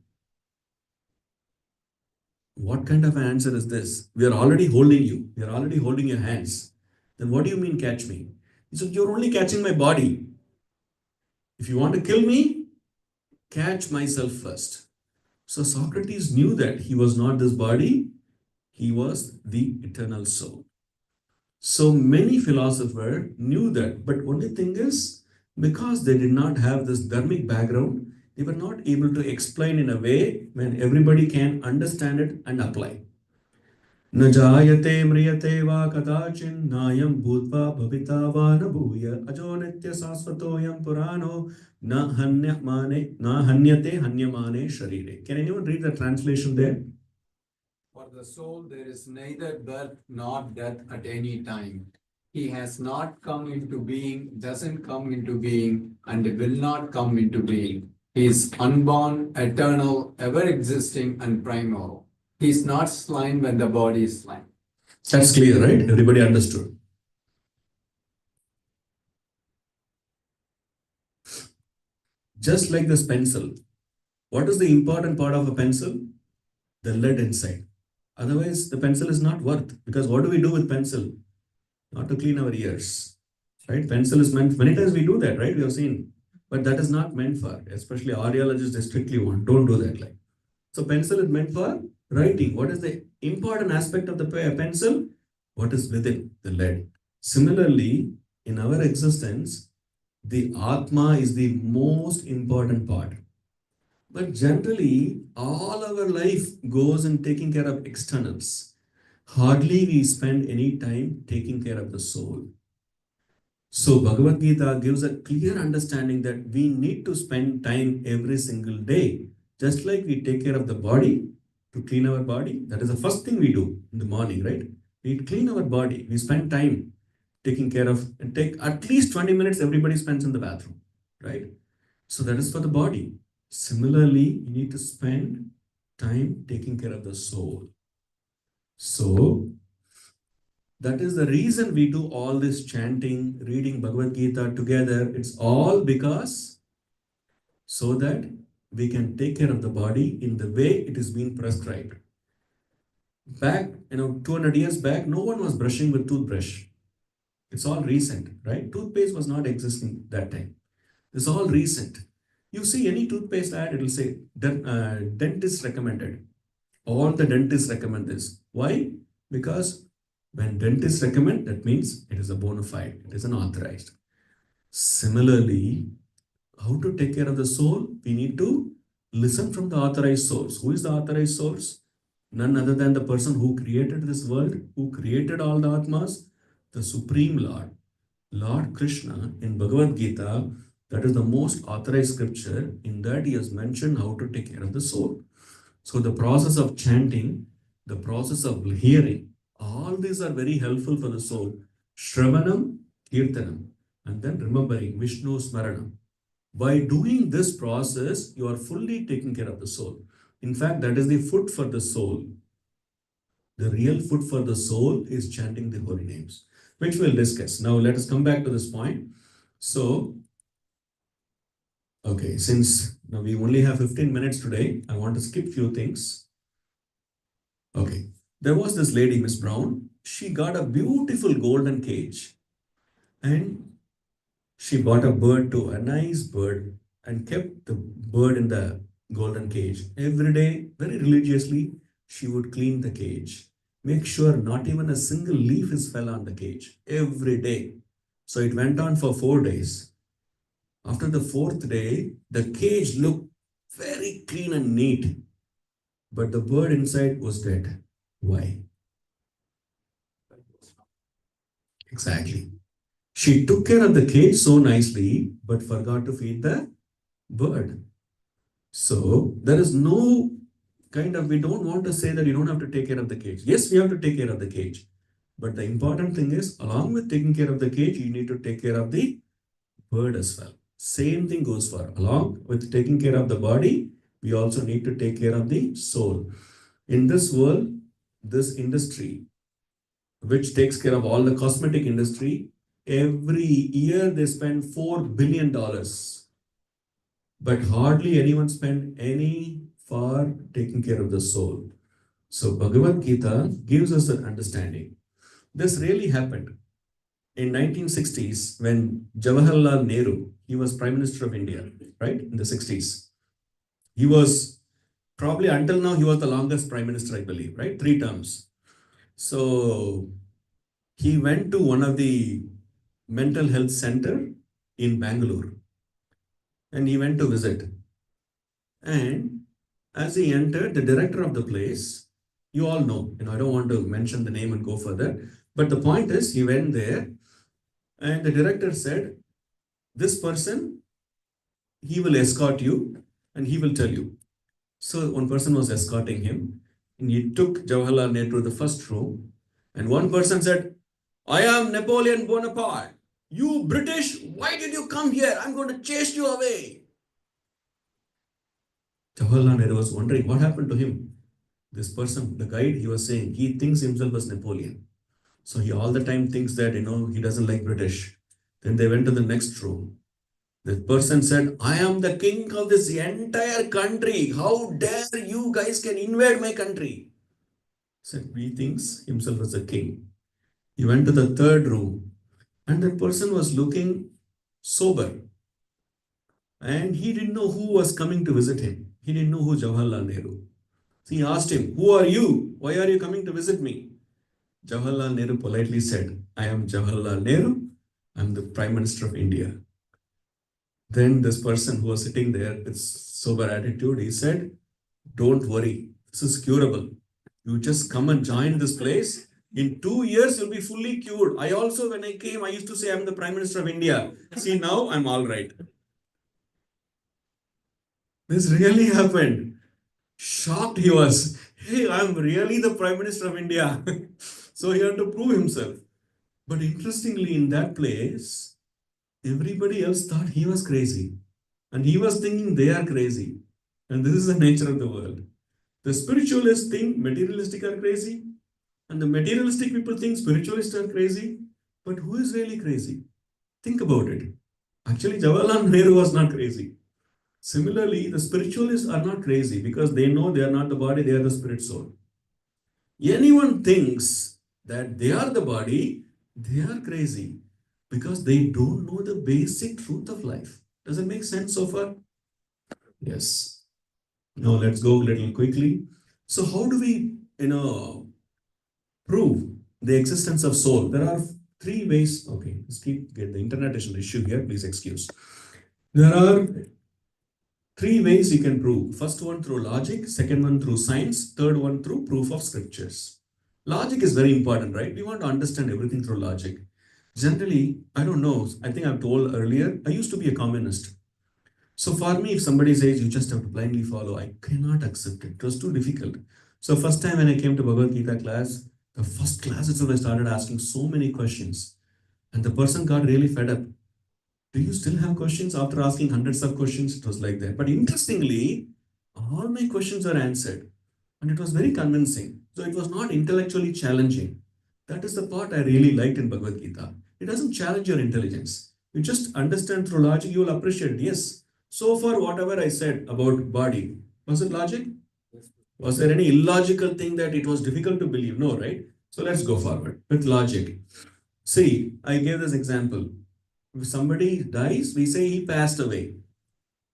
What kind of an answer is this? We are already holding you. We are already holding your hands. Then what do you mean catch me? He said, you're only catching my body. If you want to kill me, catch myself first. So Socrates knew that he was not this body. He was the eternal soul. So many philosophers knew that. But only thing is, because they did not have this dharmic background, they were not able to explain in a way when everybody can understand it and apply. न जायते म्रियते वा कदाचिन् नायं भूत्वा भविता वा न भूय अजो नित्य शाश्वतोऽयं पुराणो न हन्यते हन्यमाने शरीरे. Can anyone read the translation there? For the soul, there is neither birth nor death at any time. He has not come into being, doesn't come into being, and will not come into being. He is unborn, eternal, ever existing, and primal. He is not slain when the body is slain. That's clear, right? Everybody understood. Just like this pencil. What is the important part of a pencil? The lead inside. Otherwise, the pencil is not worth. Because what do we do with pencil? Not to clean our ears, right? Pencil is meant, many times we do that, right? We have seen, but that is not meant for, especially audiologists, they strictly want, don't do that. Like, so pencil is meant for writing. What is the important aspect of the pencil? What is within the lead? Similarly, in our existence, the Atma is the most important part. But generally, all our life goes in taking care of externals. Hardly we spend any time taking care of the soul. So Bhagavad Gita gives a clear understanding that we need to spend time every single day. Just like we take care of the body to clean our body. That is the first thing we do in the morning, right? We clean our body. We spend time taking care of and take at least 20 minutes everybody spends in the bathroom, right? So that is for the body. Similarly, you need to spend time taking care of the soul. So that is the reason we do all this chanting, reading Bhagavad Gita together. It's all because so that we can take care of the body in the way it is being prescribed. Back, 200 years back, no one was brushing with toothbrush. It's all recent, right? Toothpaste was not existing that time. It's all recent. You see any toothpaste ad, it will say dentist recommended. All the dentists recommend this. Why? Because when dentists recommend, that means it is a bona fide, it is an authorized. Similarly, how to take care of the soul? We need to listen from the authorized source. Who is the authorized source? None other than the person who created this world, who created all the Atmas, the Supreme Lord. Lord Krishna in Bhagavad Gita, that is the most authorized scripture. In that he has mentioned how to take care of the soul. So the process of chanting, the process of hearing, all these are very helpful for the soul. Shravanam, Kirtanam, and then remembering Vishnu Smaranam. By doing this process, you are fully taking care of the soul. In fact, that is the food for the soul. The real food for the soul is chanting the holy names, which we'll discuss. Now, let us come back to this point. So, okay, since now we only have 15 minutes today, I want to skip few things. Okay, there was this lady, Miss Brown. She got a beautiful golden cage and she bought a bird too, a nice bird, and kept the bird in the golden cage. Every day, very religiously, she would clean the cage. Make sure not even a single leaf is fell on the cage. Every day. So it went on for 4 days. After the fourth day, the cage looked very clean and neat. But the bird inside was dead. Why? Exactly. She took care of the cage so nicely, but forgot to feed the bird. So there is no kind of, we don't want to say that you don't have to take care of the cage. Yes, we have to take care of the cage. But the important thing is, along with taking care of the cage, you need to take care of the bird as well. Same thing goes for, along with taking care of the body, we also need to take care of the soul. In this world, this industry, which takes care of all the cosmetic industry, every year they spend $4 billion. But hardly anyone spend any for taking care of the soul. So Bhagavad Gita gives us an understanding. This really happened in 1960s when Jawaharlal Nehru, he was Prime Minister of India, right? In the 60s. He was probably until now, he was the longest Prime Minister, I believe, right? 3 terms. So he went to one of the mental health center in Bangalore and he went to visit. And as he entered, the director of the place, You all know, I don't want to mention the name and go further. But the point is, he went there and the director said, this person, he will escort you and he will tell you. So one person was escorting him and he took Jawaharlal Nehru to the first room. And one person said, I am Napoleon Bonaparte. You British, why did you come here? I'm going to chase you away. Jawaharlal Nehru was wondering what happened to him. This person, the guide, he was saying he thinks himself as Napoleon. So he all the time thinks that, he doesn't like British. Then they went to the next room. The person said, I am the king of this entire country. How dare you guys can invade my country? Said, he thinks himself as a king. He went to the third room and that person was looking sober. And he didn't know who was coming to visit him. He didn't know who Jawaharlal Nehru. So he asked him, who are you? Why are you coming to visit me? Jawaharlal Nehru politely said, I am Jawaharlal Nehru. I'm the Prime Minister of India. Then this person who was sitting there with sober attitude, he said, don't worry, this is curable. You just come and join this place. In 2 years, you'll be fully cured. I also, when I came, I used to say I'm the Prime Minister of India. See, now I'm all right. This really happened. Shocked he was. Hey, I'm really the Prime Minister of India. So he had to prove himself. But interestingly, in that place, everybody else thought he was crazy. And he was thinking they are crazy. And this is the nature of the world. The spiritualists think materialistic are crazy. And the materialistic people think spiritualists are crazy. But who is really crazy? Think about it. Actually, Jawaharlal Nehru was not crazy. Similarly, the spiritualists are not crazy because they know they are not the body, they are the spirit soul. Anyone thinks that they are the body, they are crazy because they don't know the basic truth of life. Does it make sense so far? Yes. Now let's go a little quickly. So how do we, prove the existence of soul? There are three ways. Okay, let's get the internet is an issue here. Please excuse. There are three ways you can prove. First one through logic, second one through science, third one through proof of scriptures. Logic is very important, right? We want to understand everything through logic. Generally, I don't know, I think I've told earlier, I used to be a communist. So for me, if somebody says you just have to blindly follow, I cannot accept it. It was too difficult. So first time when I came to Bhagavad Gita class, the first class itself, I started asking so many questions. And the person got really fed up. Do you still have questions? After asking hundreds of questions, it was like that. But interestingly, all my questions were answered. And it was very convincing. So it was not intellectually challenging. That is the part I really liked in Bhagavad Gita. It doesn't challenge your intelligence. You just understand through logic, you will appreciate it. Yes. So far, whatever I said about body, was it logic? Was there any illogical thing that it was difficult to believe? No, right? So let's go forward with logic. See, I gave this example. If somebody dies, we say he passed away.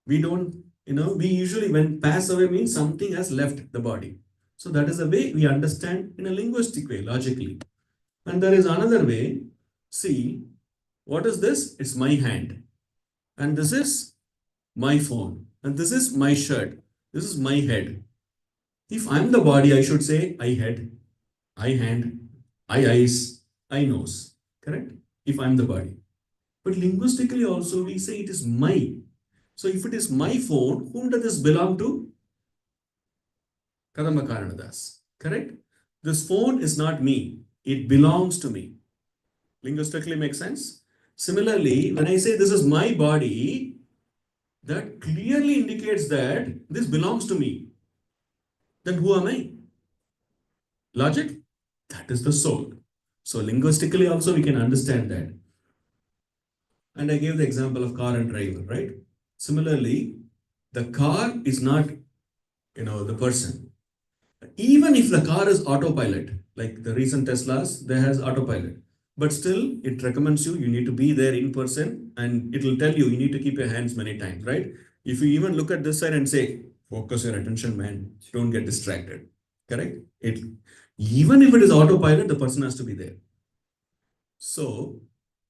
We don't, we usually, when pass away means something has left the body. So that is a way we understand in a linguistic way, logically. And there is another way. See, what is this? It's my hand. And this is my phone. And this is my shirt. This is my head. If I'm the body, I should say I head, I hand, I eyes, I nose. Correct? If I'm the body. But linguistically also we say it is my. So if it is my phone, whom does this belong to? Kadamba Karanadas. Correct? This phone is not me. It belongs to me. Linguistically makes sense? Similarly, when I say this is my body, that clearly indicates that this belongs to me. Then who am I? Logic? That is the soul. So linguistically also we can understand that. And I gave the example of car and driver, right? Similarly, the car is not, the person. Even if the car is autopilot, like the recent Teslas, there has autopilot. But still, it recommends you need to be there in person and it will tell you need to keep your hands many times, right? If you even look at this side and say, focus your attention, man, don't get distracted, correct? Even if it is autopilot, the person has to be there. So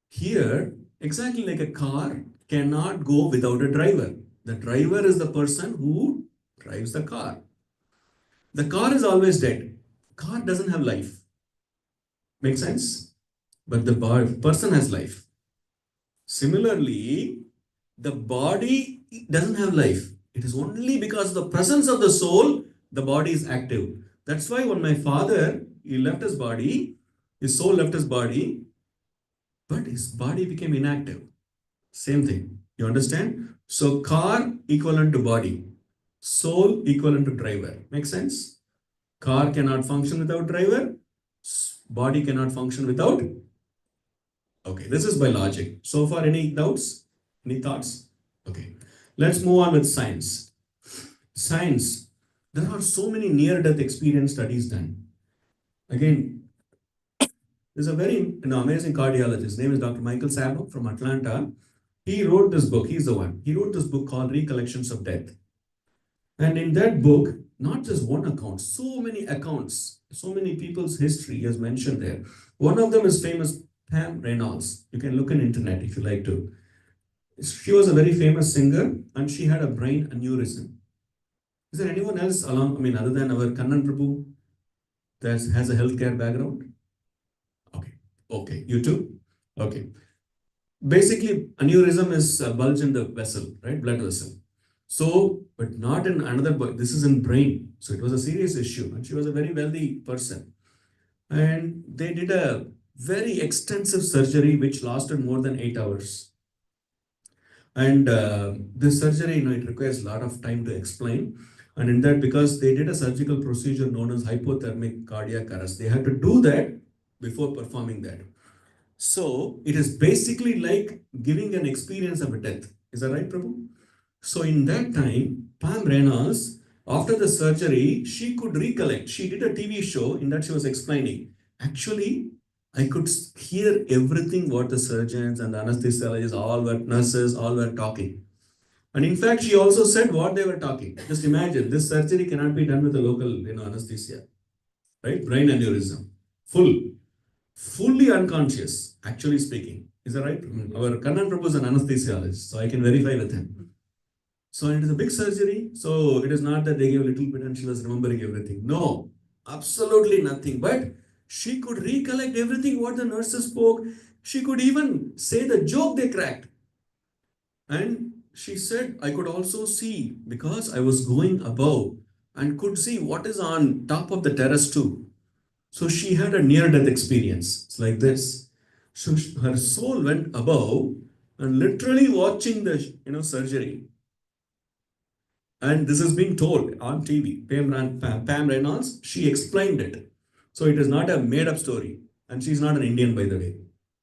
here, exactly like a car cannot go without a driver. The driver is the person who drives the car. The car is always dead. Car doesn't have life. Make sense? But the person has life. Similarly, the body doesn't have life. It is only because of the presence of the soul, the body is active. That's why when my father, he left his body, his soul left his body, but his body became inactive. Same thing. You understand? So car equivalent to body, soul equivalent to driver. Make sense? Car cannot function without driver. Body cannot function without. Okay, this is by logic. So far, any doubts? Any thoughts? Okay, let's move on with science. Science. There are so many near-death experience studies done. Again, there's a very amazing cardiologist. His name is Dr. Michael Sabo from Atlanta. He wrote this book. He's the one. He wrote this book called Recollections of Death. And in that book, not just one account, so many accounts, so many people's history is mentioned there. One of them is famous Pam Reynolds. You can look on internet if you like to. She was a very famous singer and she had a brain aneurysm. Is there anyone else along, other than our Kannan Prabhu that has a healthcare background? Okay. Okay. You too? Okay. Basically, aneurysm is a bulge in the vessel, right? Blood vessel. So, but not in another, this is in brain. So it was a serious issue. And she was a very wealthy person. And they did a very extensive surgery which lasted more than 8 hours. And this surgery, it requires a lot of time to explain. And in that, because they did a surgical procedure known as hypothermic cardiac arrest, they had to do that before performing that. So it is basically like giving an experience of a death. Is that right, Prabhu? So in that time, Pam Reynolds, after the surgery, she could recollect. She did a TV show in that she was explaining. Actually, I could hear everything what the surgeons and the anesthesiologists, all were nurses, all were talking. And in fact, she also said what they were talking. Just imagine, this surgery cannot be done with a local, anesthesia, right? Brain aneurysm, fully unconscious, actually speaking. Is that right? Our Kannan Prabhu is an anesthesiologist, so I can verify with him. So it is a big surgery. So it is not that they gave a little bit and she was remembering everything. No, absolutely nothing. But she could recollect everything what the nurses spoke. She could even say the joke they cracked. And she said, I could also see because I was going above and could see what is on top of the terrace too. So she had a near-death experience. It's like this. So her soul went above and literally watching the surgery. And this is being told on TV. Pam Reynolds, she explained it. So it is not a made-up story. And she's not an Indian, by the way,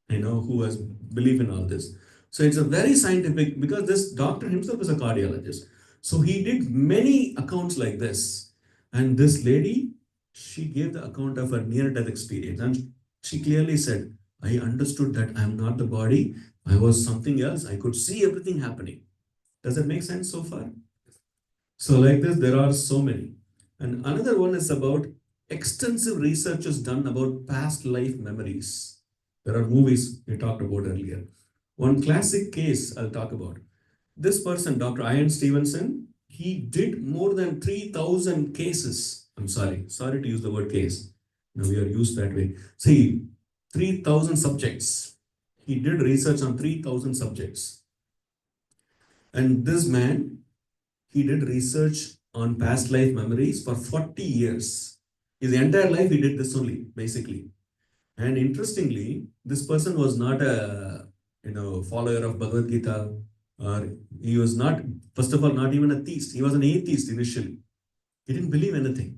who has belief in all this. So it's a very scientific, because this doctor himself is a cardiologist. So he did many accounts like this. And this lady, she gave the account of her near-death experience. And she clearly said, I understood that I am not the body. I was something else. I could see everything happening. Does that make sense so far? So like this, there are so many. And another one is about extensive research is done about past life memories. There are movies we talked about earlier. One classic case I'll talk about. This person, Dr. Ian Stevenson, he did more than 3,000 cases. I'm sorry to use the word case. Now we are used that way. See, 3,000 subjects. He did research on 3,000 subjects. And this man, he did research on past life memories for 40 years. His entire life he did this only, basically. And interestingly, this person was not a follower of Bhagavad Gita, or he was not, first of all, not even a theist. He was an atheist initially. He didn't believe anything.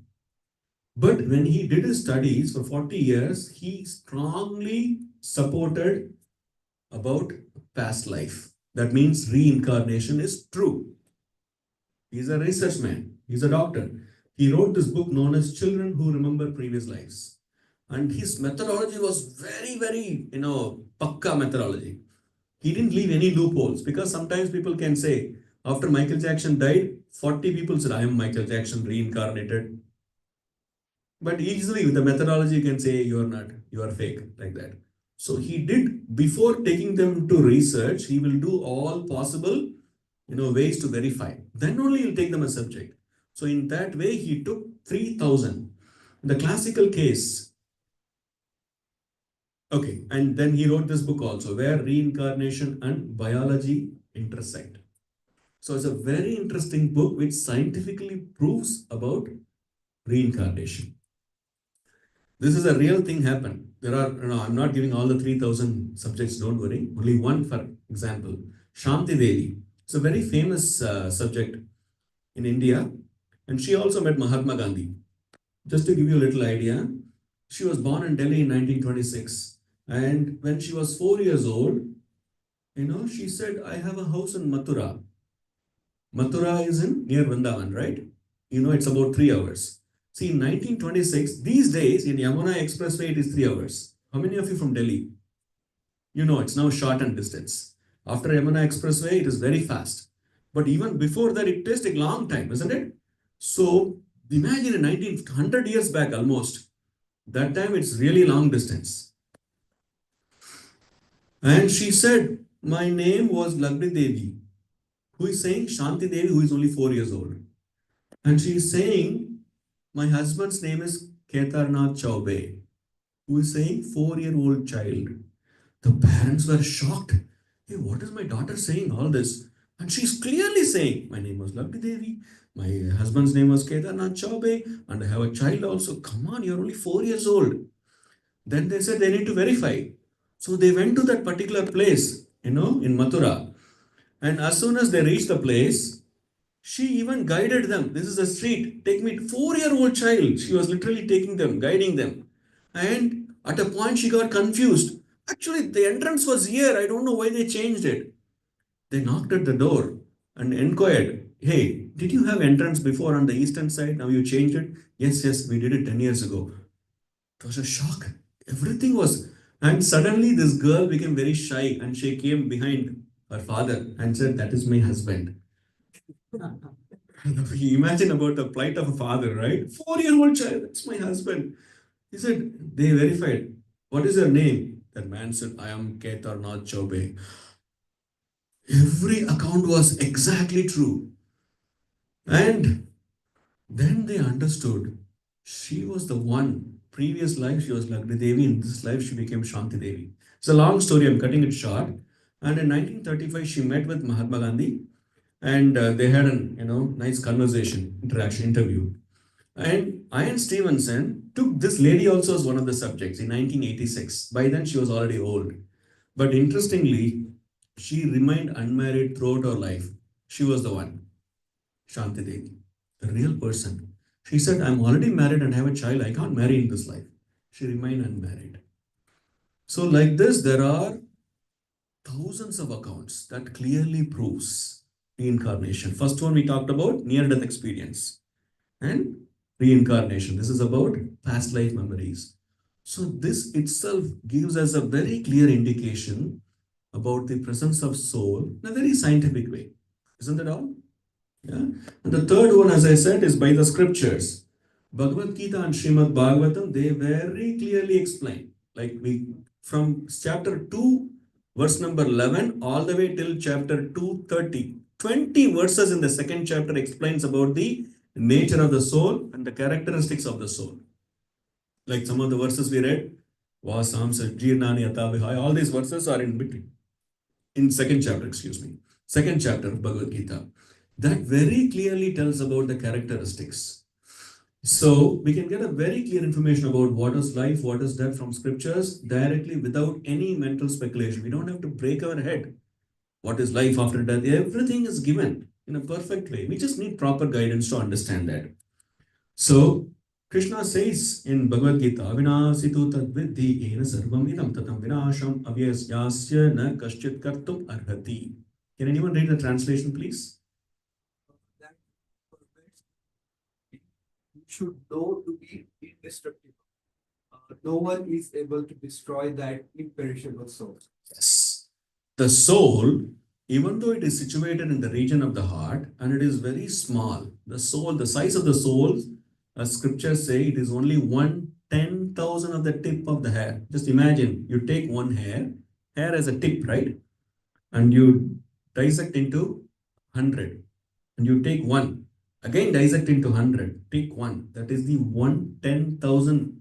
But when he did his studies for 40 years, he strongly supported about past life. That means reincarnation is true. He's a research man. He's a doctor. He wrote this book known as Children Who Remember Previous Lives. And his methodology was very, very, pakka methodology. He didn't leave any loopholes, because sometimes people can say, after Michael Jackson died, 40 people said, I am Michael Jackson reincarnated. But easily with the methodology, you can say you are not, you are fake, like that. So he did, before taking them to research, he will do all possible ways to verify. Then only he'll take them as subject. So in that way, he took 3,000. The classical case, okay, and then he wrote this book also, where reincarnation and biology intersect. So it's a very interesting book which scientifically proves about reincarnation. This is a real thing happen. There are, I'm not giving all the 3,000 subjects, don't worry. Only one, for example, Shanti Devi. It's a very famous subject in India, and she also met Mahatma Gandhi. Just to give you a little idea, she was born in Delhi in 1926, and when she was 4 years old, she said, "I have a house in Mathura." Mathura is in near Vrindavan, right? It's about 3 hours. See, in 1926, these days in Yamuna Expressway, it is 3 hours. How many of you from Delhi? It's now shortened distance. After Yamuna Expressway, it is very fast. But even before that, it takes a long time, isn't it? So imagine in 1900 years back almost, that time it's really long distance. And she said, my name was Lagni Devi. Who is saying? Shanti Devi, who is only 4 years old. And she is saying, my husband's name is Ketarnath Chaube. Who is saying? 4-year-old child. The parents were shocked. Hey, what is my daughter saying all this? And she's clearly saying, my name was Lakshmi Devi, my husband's name was Kedarnath Chaube, and I have a child also. Come on, you're only 4 years old. Then they said they need to verify. So they went to that particular place, in Mathura. And as soon as they reached the place, she even guided them. This is a street. Take me, 4-year-old child. She was literally taking them, guiding them. And at a point, she got confused. Actually, the entrance was here. I don't know why they changed it. They knocked at the door and inquired, hey, did you have entrance before on the eastern side? Now you changed it? Yes, yes, we did it 10 years ago. It was a shock. Everything was. And suddenly, this girl became very shy and she came behind her father and said, that is my husband. Imagine about the plight of a father, right? 4-year-old child, that's my husband. He said, they verified. What is your name? That man said, I am Ketarnath Chaube. Every account was exactly true. And then they understood she was the one. Previous life, she was Lagni Devi. In this life, she became Shanti Devi. It's a long story. I'm cutting it short. And in 1935, she met with Mahatma Gandhi, and they had an nice conversation, interaction, interview. And Ian Stevenson took this lady also as one of the subjects in 1986. By then, she was already old. But interestingly, she remained unmarried throughout her life. She was the one, Shanti Devi, the real person. She said, I'm already married and have a child. I can't marry in this life. She remained unmarried. So, like this, there are thousands of accounts that clearly proves reincarnation. First one we talked about near-death experience and reincarnation. This is about past life memories. So this itself gives us a very clear indication about the presence of soul in a very scientific way. Isn't that all? Yeah. And the third one, as I said, is by the scriptures. Bhagavad Gita and Srimad Bhagavatam, they very clearly explain. Like from chapter 2, verse number 11, all the way till chapter 230. 20 verses in the second chapter explains about the nature of the soul and the characteristics of the soul. Like some of the verses we read, Vasam, Sajirnani, Atabihai, all these verses are in between. In second chapter, second chapter of Bhagavad Gita. That very clearly tells about the characteristics. So we can get a very clear information about what is life, what is death from scriptures directly without any mental speculation. We don't have to break our head. What is life after death? Everything is given in a perfect way. We just need proper guidance to understand that. So Krishna says in Bhagavad Gita, Avinasitu tadvidhi ena sarvam idam tatam vinasham avyasyasya na kaschit kartum arhati. Can anyone read the translation, please? That you should know to be indestructible. No one is able to destroy that imperishable soul. Yes. The soul, even though it is situated in the region of the heart and it is very small, the soul, the size of the soul, as scriptures say, it is only 1/10,000 of the tip of the hair. Just imagine you take one hair as a tip, right? And you dissect into 100 and you take one. Again, dissect into 100. Take one. That is the 1/10,000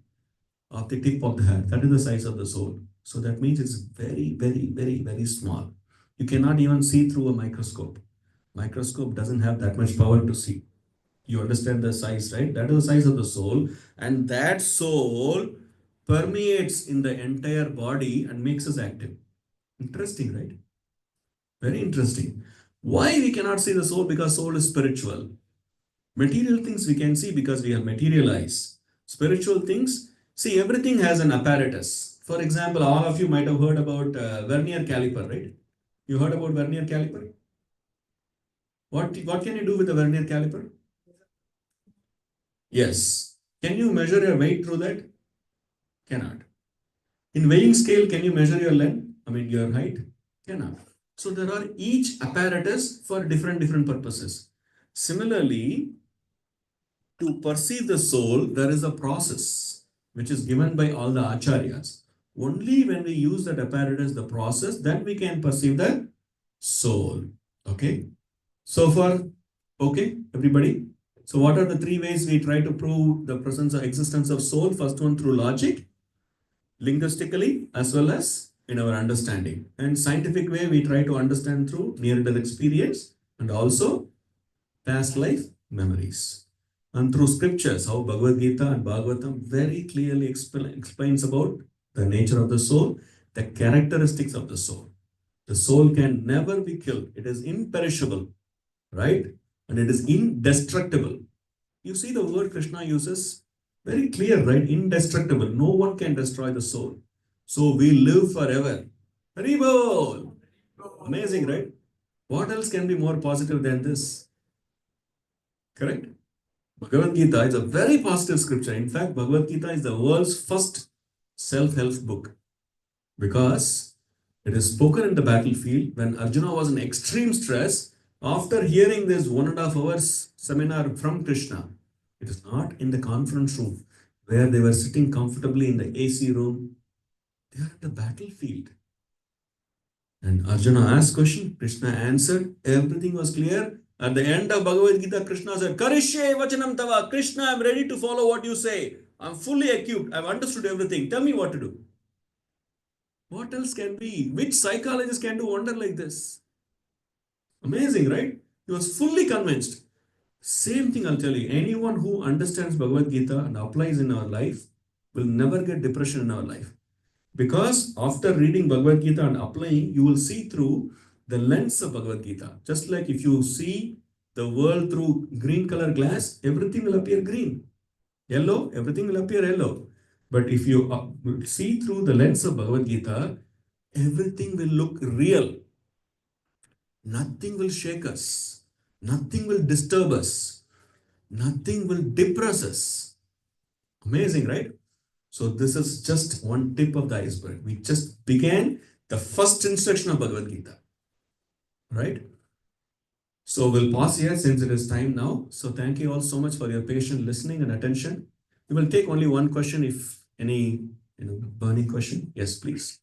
of the tip of the hair. That is the size of the soul. So that means it's very, very, very, very small. You cannot even see through a microscope. Microscope doesn't have that much power to see. You understand the size, right? That is the size of the soul. And that soul permeates in the entire body and makes us active. Interesting, right? Very interesting. Why we cannot see the soul? Because soul is spiritual. Material things we can see because we have materialized. Spiritual things, see, everything has an apparatus. For example, all of you might have heard about vernier caliper, right? You heard about vernier caliper? What can you do with a vernier caliper? Yes. Can you measure your weight through that? Cannot. In weighing scale, can you measure your length? I mean, your height? Cannot. So there are each apparatus for different purposes. Similarly, to perceive the soul, there is a process which is given by all the acharyas. Only when we use that apparatus, the process, then we can perceive the soul. Okay. So far, okay, everybody. So what are the three ways we try to prove the presence or existence of soul? First one through logic, linguistically, as well as in our understanding. And scientific way, we try to understand through near-death experience and also past life memories. And through scriptures, how Bhagavad Gita and Bhagavatam very clearly explains about the nature of the soul, the characteristics of the soul. The soul can never be killed. It is imperishable, right? And it is indestructible. You see the word Krishna uses very clear, right? Indestructible. No one can destroy the soul. So we live forever. Haribol. Amazing, right? What else can be more positive than this? Correct? Bhagavad Gita is a very positive scripture. In fact, Bhagavad Gita is the world's first self-help book because it is spoken in the battlefield when Arjuna was in extreme stress after hearing this 1.5 hours seminar from Krishna. It is not in the conference room where they were sitting comfortably in the AC room. They are at the battlefield. And Arjuna asked question, Krishna answered, everything was clear. At the end of Bhagavad Gita, Krishna said, Karishye vachanam tava. Krishna, I'm ready to follow what you say. I'm fully equipped. I've understood everything. Tell me what to do. What else can be? Which psychologist can do wonder like this? Amazing, right? He was fully convinced. Same thing I'll tell you. Anyone who understands Bhagavad Gita and applies in our life will never get depression in our life. Because after reading Bhagavad Gita and applying, you will see through the lens of Bhagavad Gita. Just like if you see the world through green color glass, everything will appear green. Yellow, everything will appear yellow. But if you see through the lens of Bhagavad Gita, everything will look real. Nothing will shake us. Nothing will disturb us. Nothing will depress us. Amazing, right? So this is just one tip of the iceberg. We just began the first instruction of Bhagavad Gita. Right? So we'll pause here since it is time now. So thank you all so much for your patient listening and attention. We will take only one question if any burning question. Yes, please.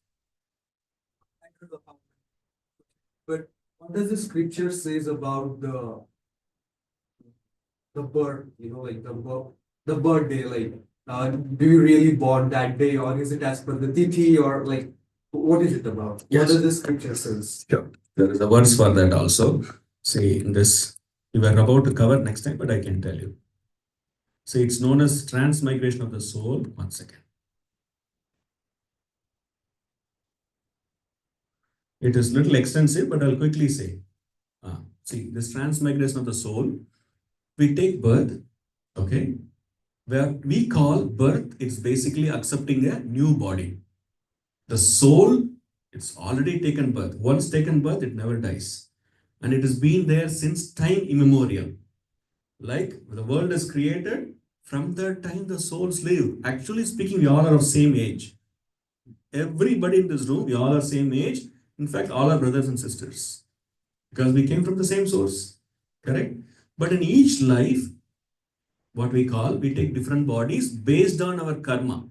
But what does the scripture says about the birth, like the birthday, like do you really born that day, or is it as per the tithi, or like what is it about? Yes. What does the scripture says? Sure. There is a verse for that also. See, in this, we were about to cover next time, but I can tell you. See, it's known as transmigration of the soul. One second. It is little extensive, but I'll quickly say. See, this transmigration of the soul, we take birth, okay? Where we call birth, it's basically accepting a new body. The soul, it's already taken birth. Once taken birth, it never dies. And it has been there since time immemorial. Like the world is created, from that time the souls live. Actually speaking, we all are of same age. Everybody in this room, we all are same age. In fact, all are brothers and sisters. Because we came from the same source. Correct? But in each life, what we call, we take different bodies based on our karma.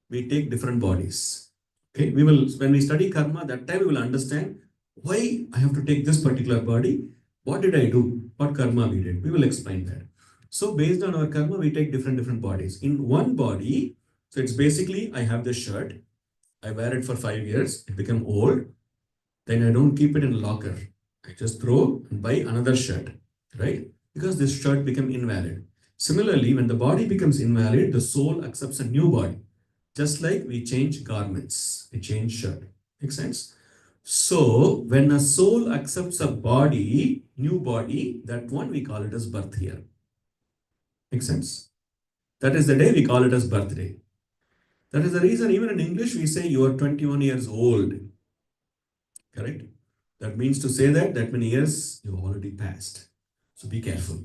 We take different bodies. Okay, we will, when we study karma, that time we will understand why I have to take this particular body. What did I do? what karma we did. We will explain that. So based on our karma, we take different bodies. In one body, so it's basically, I have this shirt, I wear it for 5 years, it become old, then I don't keep it in a locker. I just throw and buy another shirt, right? Because this shirt become invalid. Similarly, when the body becomes invalid, the soul accepts a new body. Just like we change garments, we change shirt. Make sense? So when a soul accepts a body, new body, that one we call it as birth year. Make sense? That is the day we call it as birthday. That is the reason even in English we say you are 21 years old. Correct? That means to say that many years you already passed. So be careful.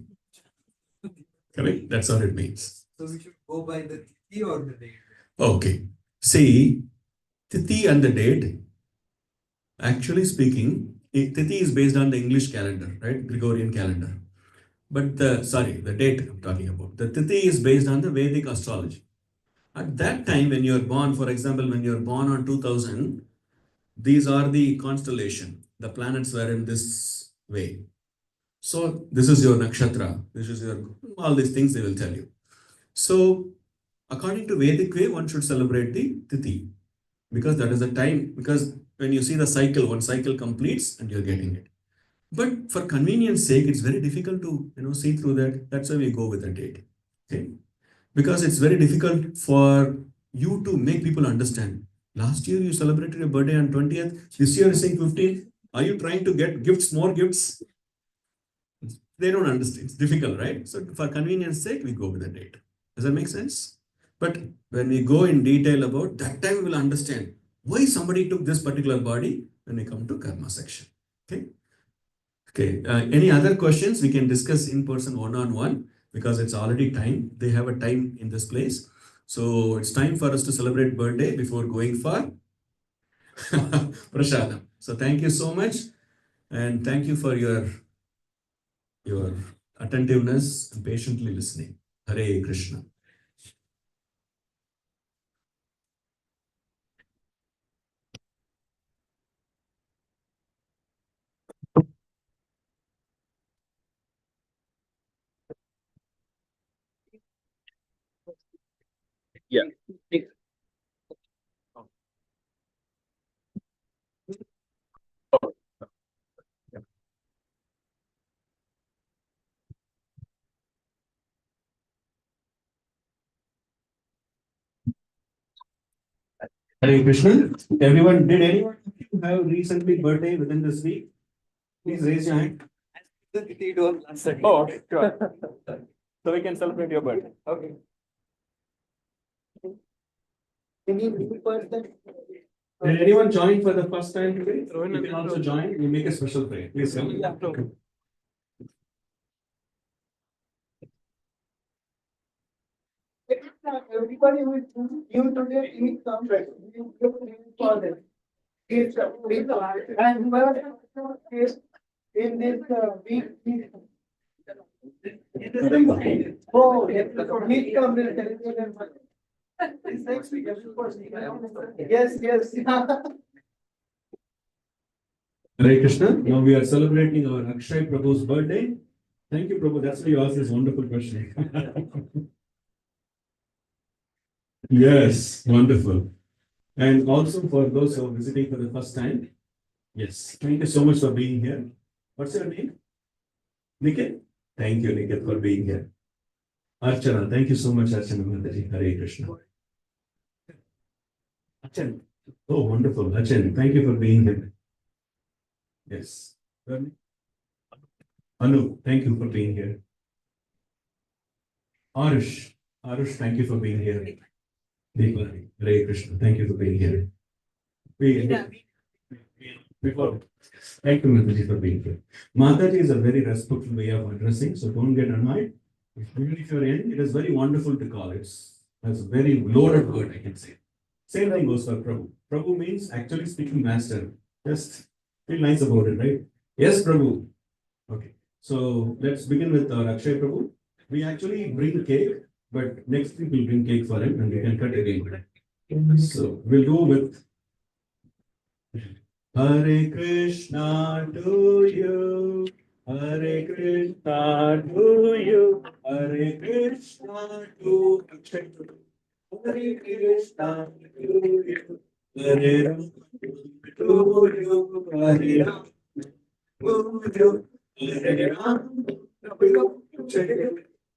Correct? That's what it means. So we should go by the tithi or the date? Okay. See, tithi and the date, actually speaking, tithi is based on the English calendar, right? Gregorian calendar. But the date I'm talking about. The tithi is based on the Vedic astrology. At that time, when you're born, for example, when you're born on 2000, these are the constellation. The planets were in this way. So this is your nakshatra. This is your, all these things they will tell you. So according to Vedic way, one should celebrate the tithi because that is the time, because when you see the cycle, one cycle completes and you're getting it. But for convenience sake, it's very difficult to see through that. That's why we go with the date. Okay. Because it's very difficult for you to make people understand. Last year you celebrated your birthday on 20th. This year is saying 15th. Are you trying to get gifts, more gifts? They don't understand. It's difficult, right? So for convenience sake, we go with the date. Does that make sense? But when we go in detail about that time, we will understand why somebody took this particular body when we come to karma section. Okay. Okay. Any other questions we can discuss in person one-on-one because it's already time. They have a time in this place. So it's time for us to celebrate birthday before going for Prasadam. So thank you so much. And thank you for your attentiveness and patiently listening. Hare Krishna. Yeah. Hare Krishna. Everyone, did anyone have recently birthday within this week? Please raise your hand. Oh, okay, sure. So we can celebrate your birthday. Okay. Did anyone join for the first time today? You can also join. We make a special prayer. Please come. Everybody who is new today, please come back. You for them. And whoever is in this week, please. Oh, yes, please come and celebrate them. This next week, of course. Yes, yes. Hare Krishna. Now we are celebrating our Akshay Prabhu's birthday. Thank you, Prabhu. That's why you asked this wonderful question. Yes, wonderful. And also for those who are visiting for the first time, yes, thank you so much for being here. What's your name? Niket? Thank you, Niket, for being here. Archana, thank you so much, Archana Mataji. Hare Krishna. Achan. Oh, wonderful. Achan, thank you for being here. Yes. Anu, thank you for being here. Arush, thank you for being here. Deepali, Hare Krishna, thank you for being here. Before, thank you, Mataji, for being here. Mataji is a very respectful way of addressing, so don't get annoyed. Even if you're in, it is very wonderful to call it. It's a very loaded word, I can say. Same thing goes for Prabhu. Prabhu means actually speaking master. Just feel nice about it, right? Yes, Prabhu. Okay. So let's begin with our Akshay Prabhu. We actually bring cake, but next week we'll bring cake for him and we can cut again. So we'll go with Hare Krishna to you. Hare Krishna to you, Hare Krishna to Hare Krishna to you, Hare Ram to you, Hare Ram to you, Hare Ram to you,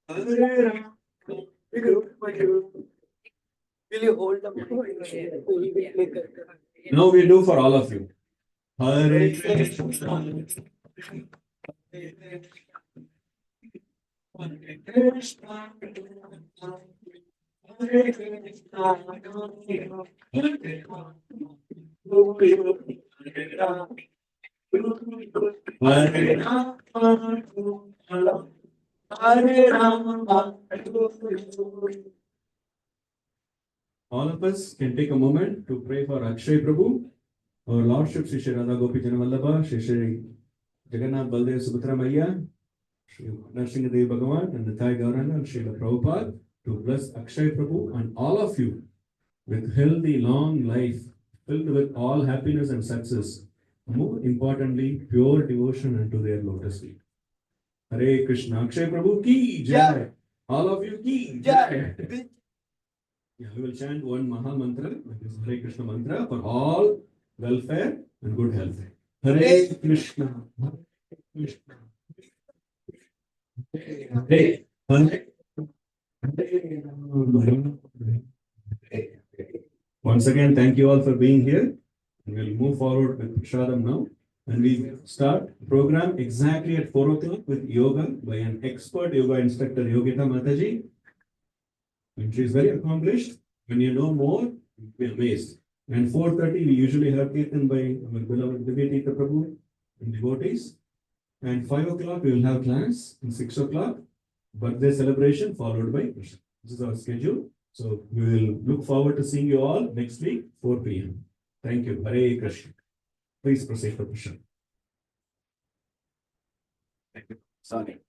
Hare Ram to you. Will you hold the mic? Now we do for all of you. Hare Krishna. Hare Krishna. Hare Krishna. Hare Rama. Hare Rama. All of us can take a moment to pray for Akshay Prabhu, our Lordship Sri Sri Radha Gopi Janavallabha, Sri Sri Jagannath Baldev Subhadra Maiya, Sri Narsingadev Bhagavan, and the Thai Gauranga and Srila Prabhupada to bless Akshay Prabhu and all of you with healthy, long life, filled with all happiness and success. More importantly, pure devotion unto their lotus feet. Hare Krishna. Akshay Prabhu ki jai. All of you ki jai. Yeah, we will chant one Maha Mantra, that is Hare Krishna mantra, for all welfare and good health. Hare Krishna. Hare Krishna. Hare Hare. Once again, thank you all for being here. We'll move forward with Prashadam now. And we start program exactly at 4 o'clock with yoga by an expert yoga instructor, Yogita Mataji. And she's very accomplished. When you know more, you'll be amazed. And 4:30, we usually have Kirtan by our beloved Divya Prabhu and devotees. And 5 o'clock, we will have class. And 6 o'clock, birthday celebration followed by Krishna. This is our schedule. So we will look forward to seeing you all next week, 4 p.m. Thank you. Hare Krishna. Please proceed for Krishna. Thank you. Sorry.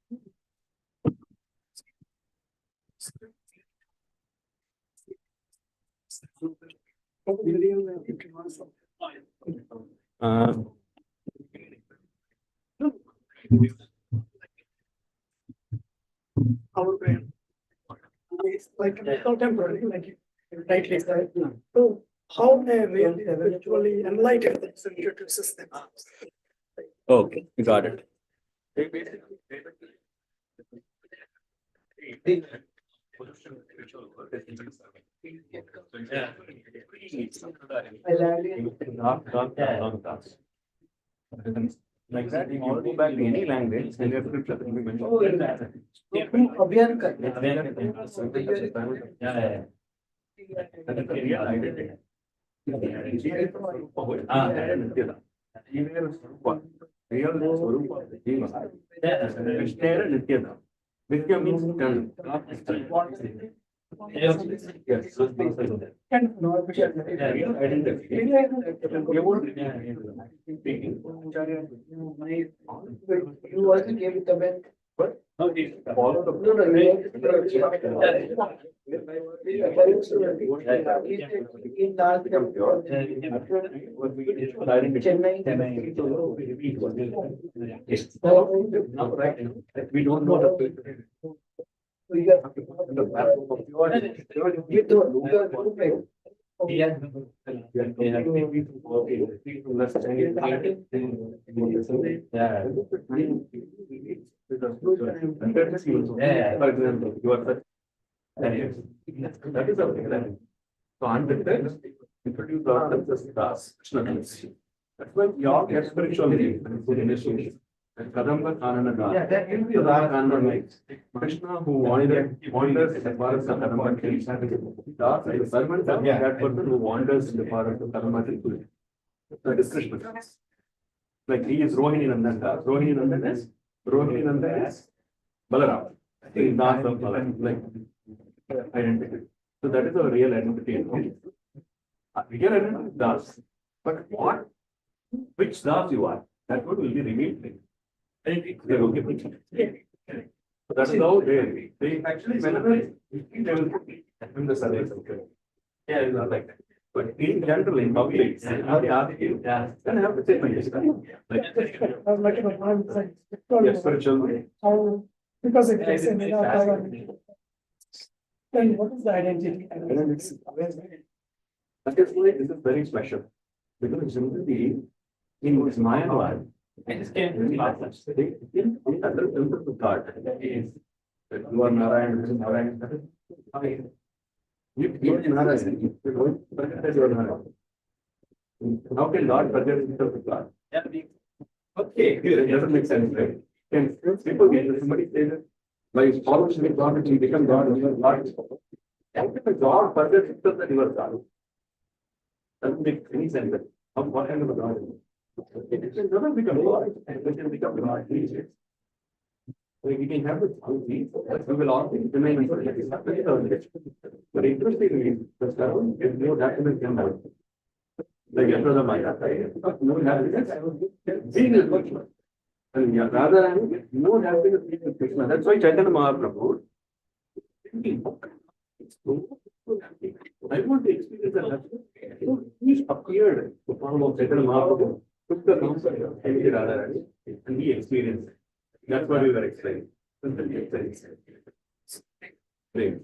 Our brain. It's like contemporary, like you rightly said. So how they really eventually enlighten themselves to system. Okay, got it. Like that, you all go back to any language, and you have to अभियान करते yeah. Real identity. Real Nityada. Nitya means eternal. Yes. Real identity. You also gave it the best. Follow the we don't know the that is okay. So until introduce ourselves as Das. That's why we all get spirituality initiation. And Kadamba Kanana Das. Yeah, that will be Krishna who wanders in the forest of Kadamba kills. Das is the servant of that person who wanders in the forest of Kadamba kills. That is Krishna. Like he is Rohini Nandan Das. Rohini Nandan is Balaram. He is Das of Balaram. Like identity. So that is our real identity. Real identity is Das. But what, which Das you are, that one will be revealed. So that is how they actually, whenever they will in the service. Yeah, it's not like that. But in general, in public, how they ask you, then I have to say my like, I was like, I'm like, yes, spiritual. how, because it takes a minute, then what is the identity? That is why this is very special. Because simply in his mind life, I just can't really laugh. They have the temple to God. You are Narayan, this is Narayan. That is fine. You are Narayan. You're going to forget that you are Narayan. How can God forget himself to God? Okay, it doesn't make sense, right? Can people get somebody say that by following God, you become God, you are God. How can God forget himself that you are God? Doesn't make any sense. What kind of a God is it? It doesn't become God, and it can become God. So we can have the these, we will all remain. But interestingly, the servant is no document can have. Like your brother Maya, no happiness, being is much more. And rather than no happiness being with Krishna. That's why Chaitanya Mahaprabhu. I want to experience that. So he appeared the form of Chaitanya Mahaprabhu, took the counsel of Radharani, and he experienced it. That's what we were explaining. Great.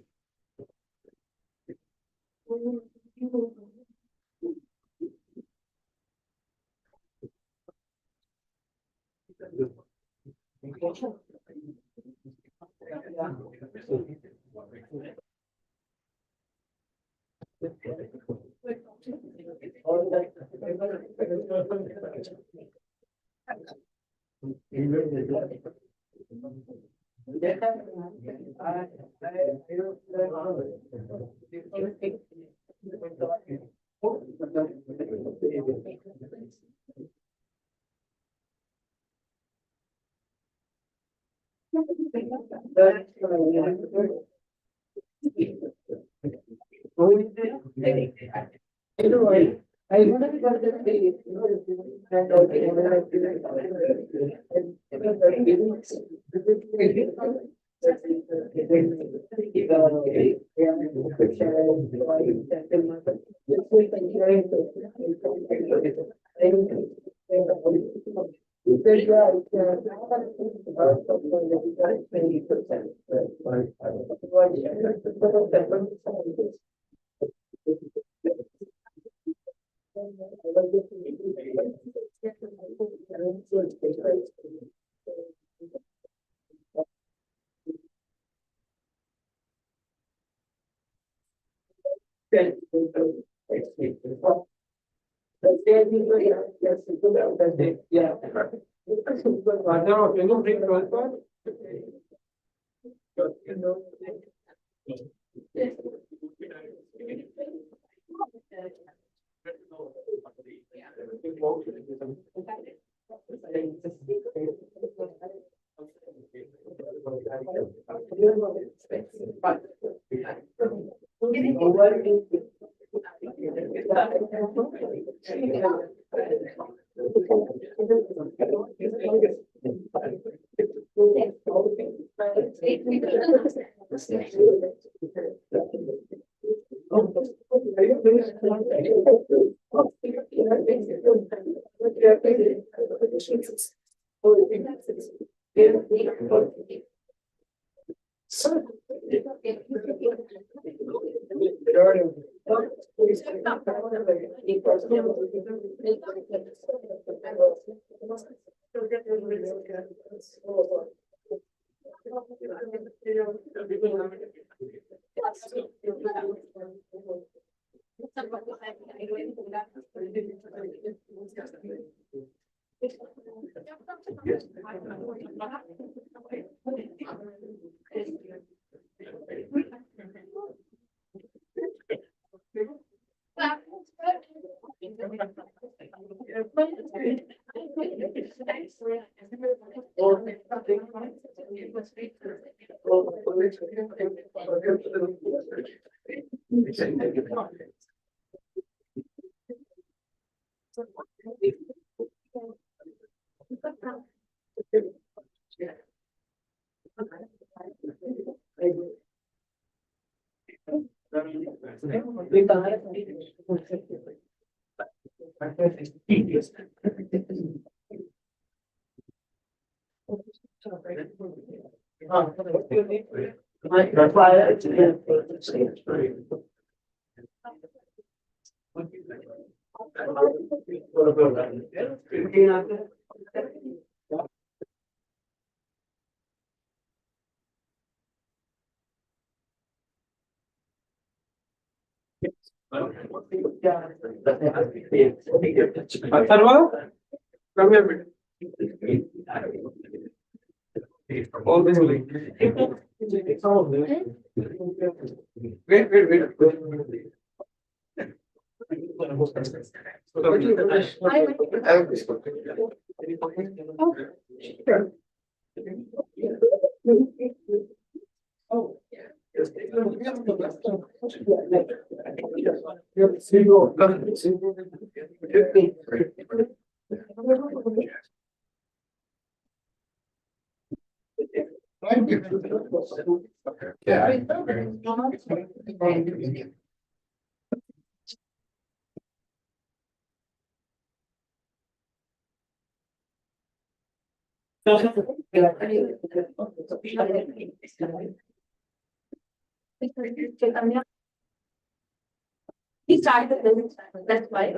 He started with that's why.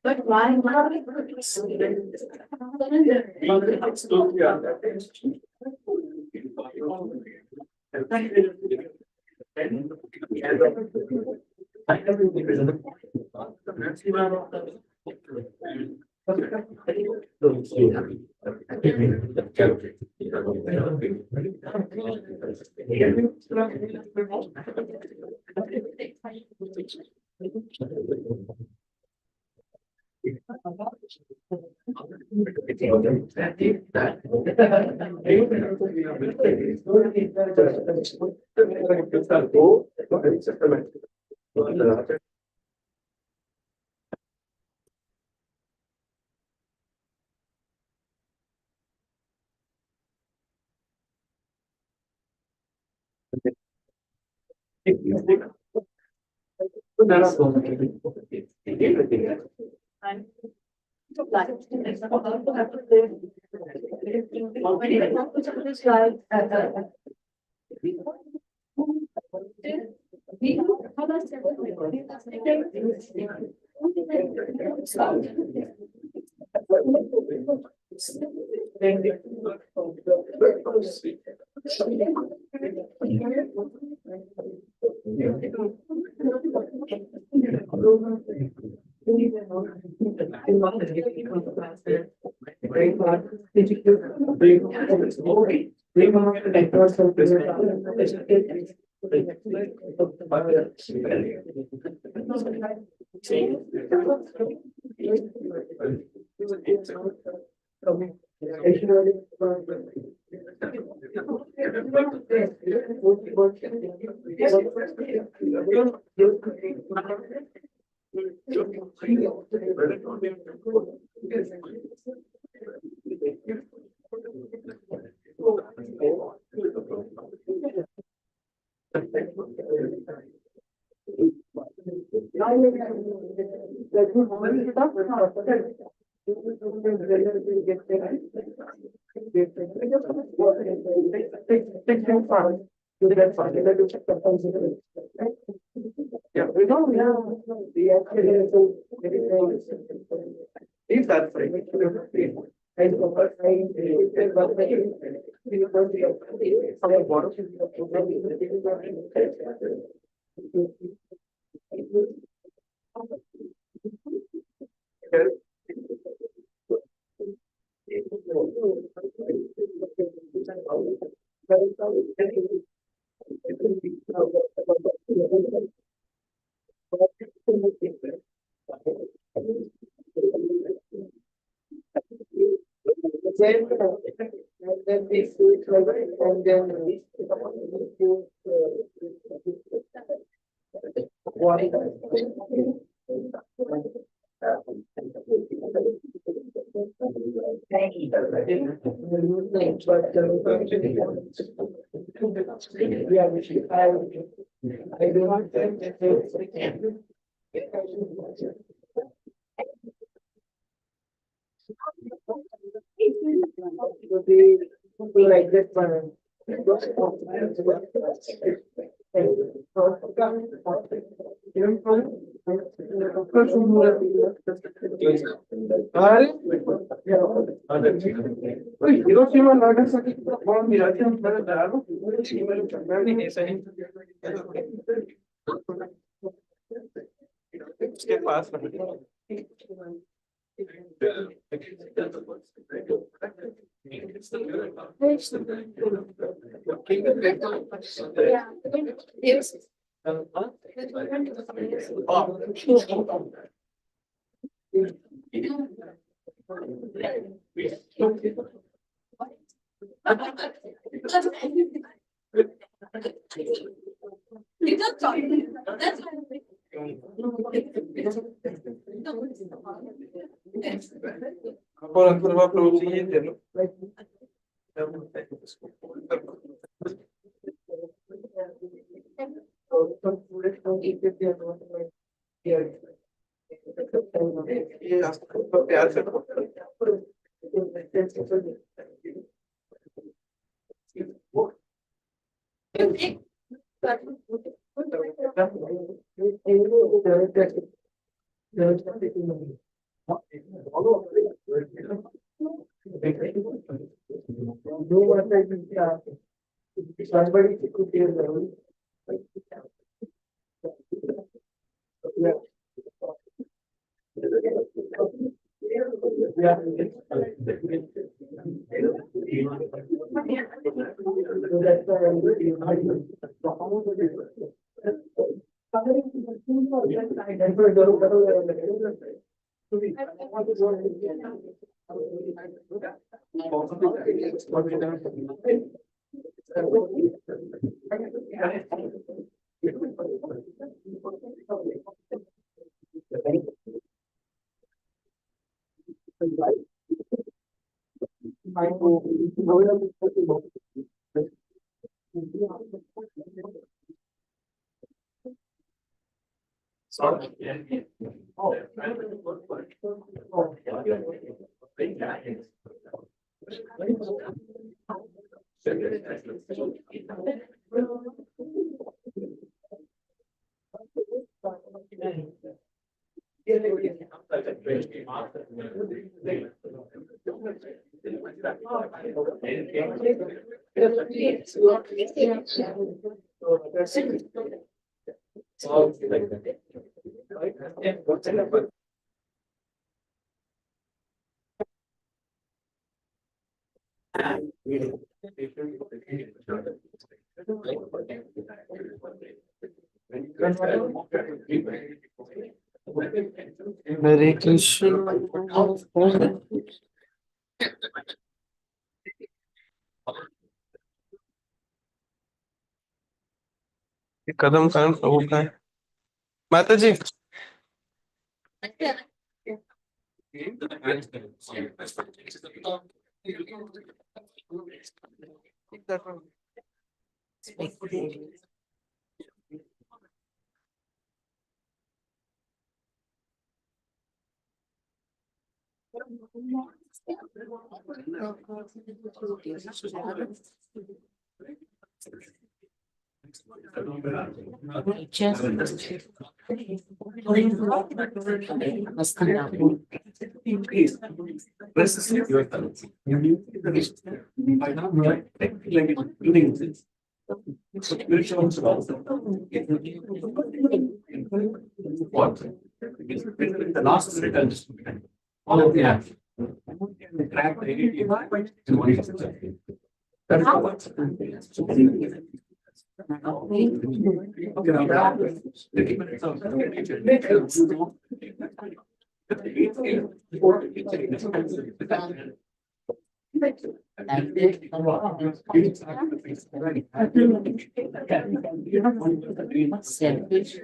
But why not? Like that one. Hiroshima Nagasaki bomb Russian इसके पास Yeah. Yes. Somebody could be Hare Krishna. कदम कारण होता है माता जी last returns all of the action. Track selfish.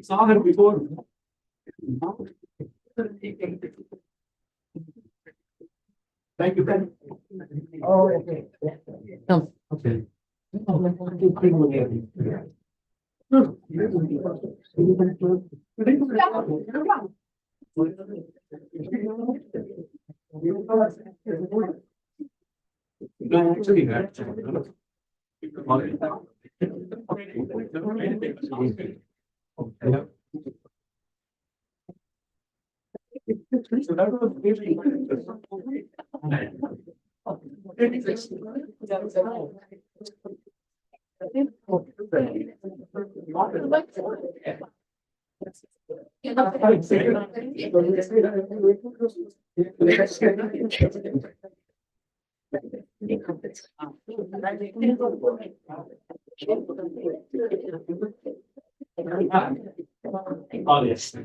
Saw her before. Thank you. Oh, okay. Okay. No, actually, so that was oh, yes.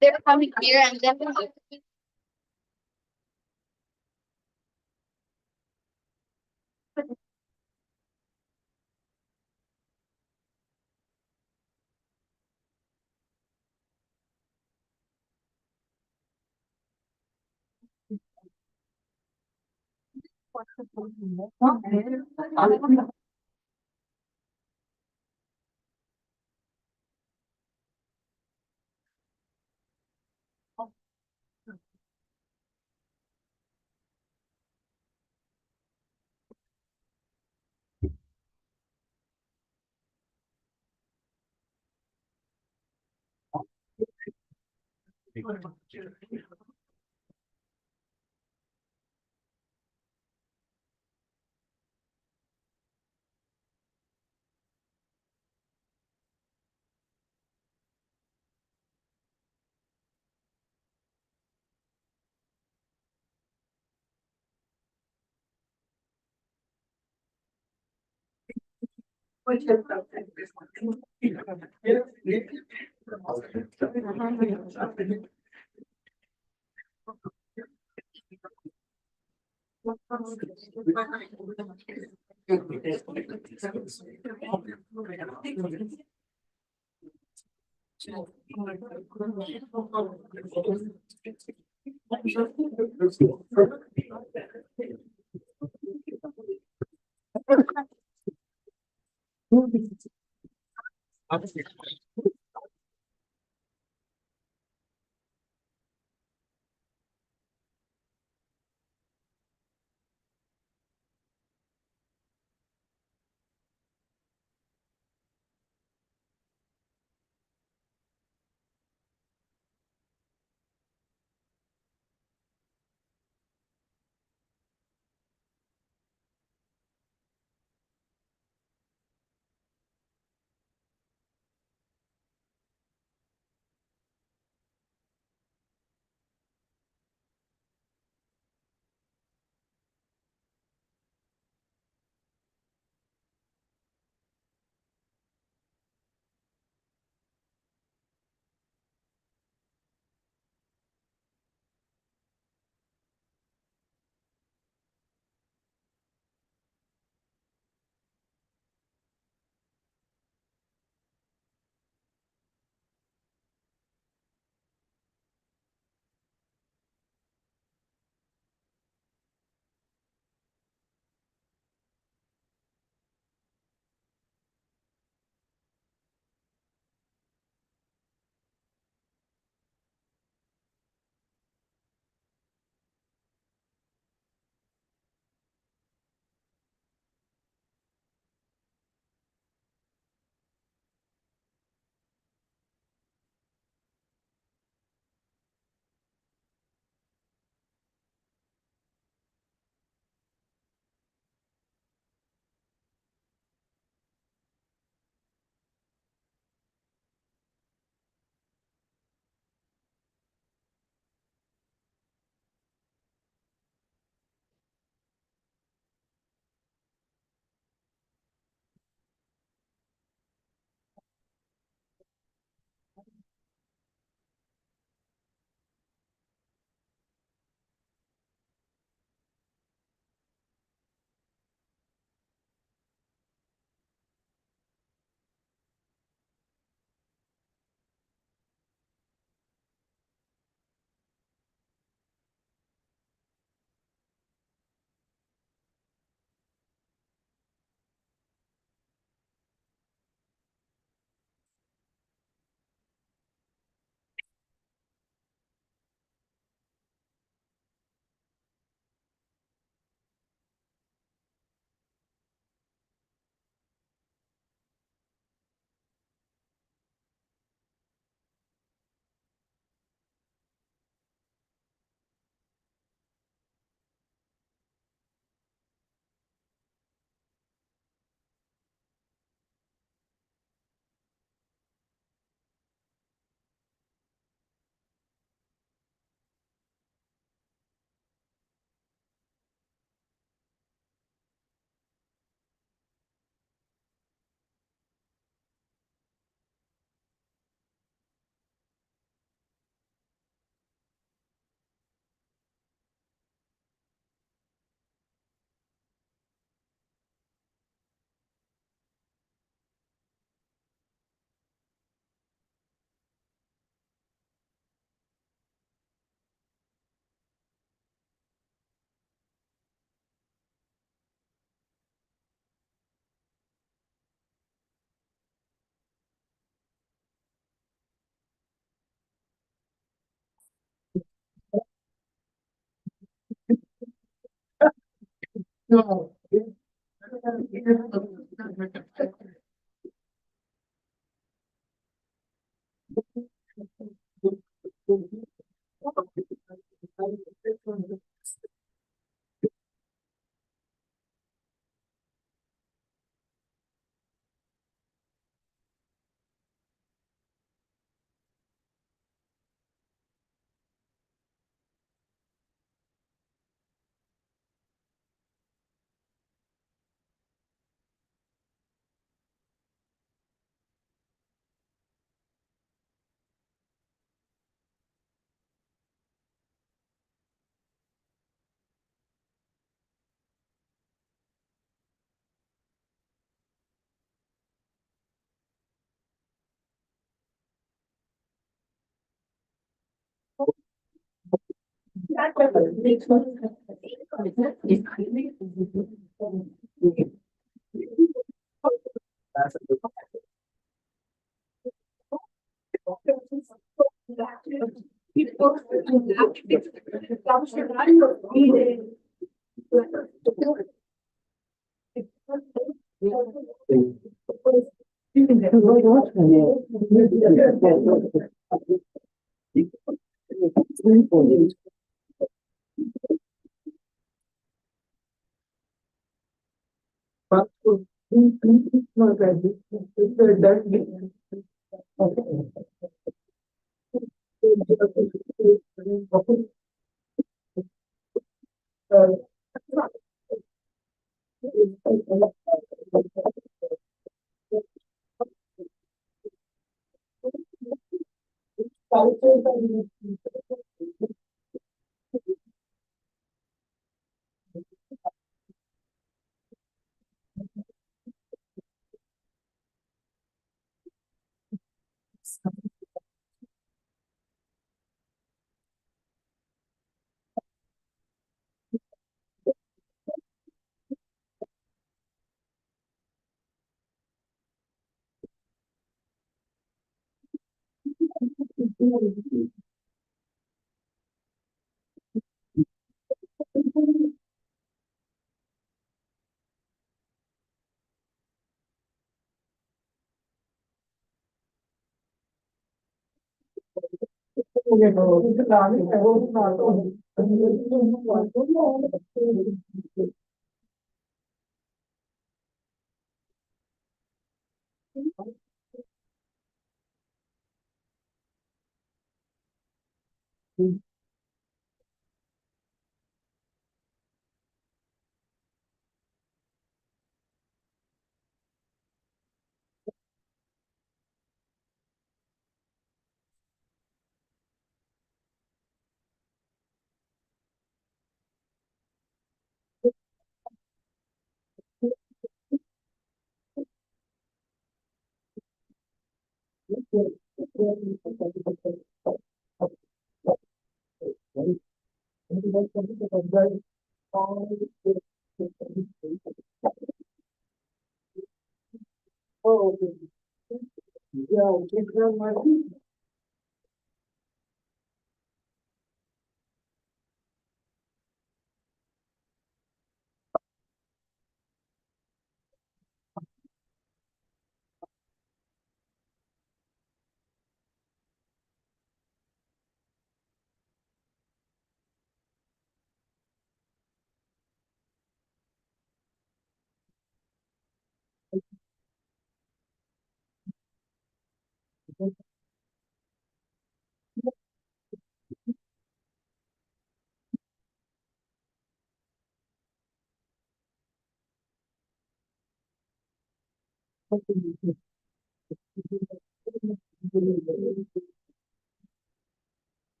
They're coming here and then. No.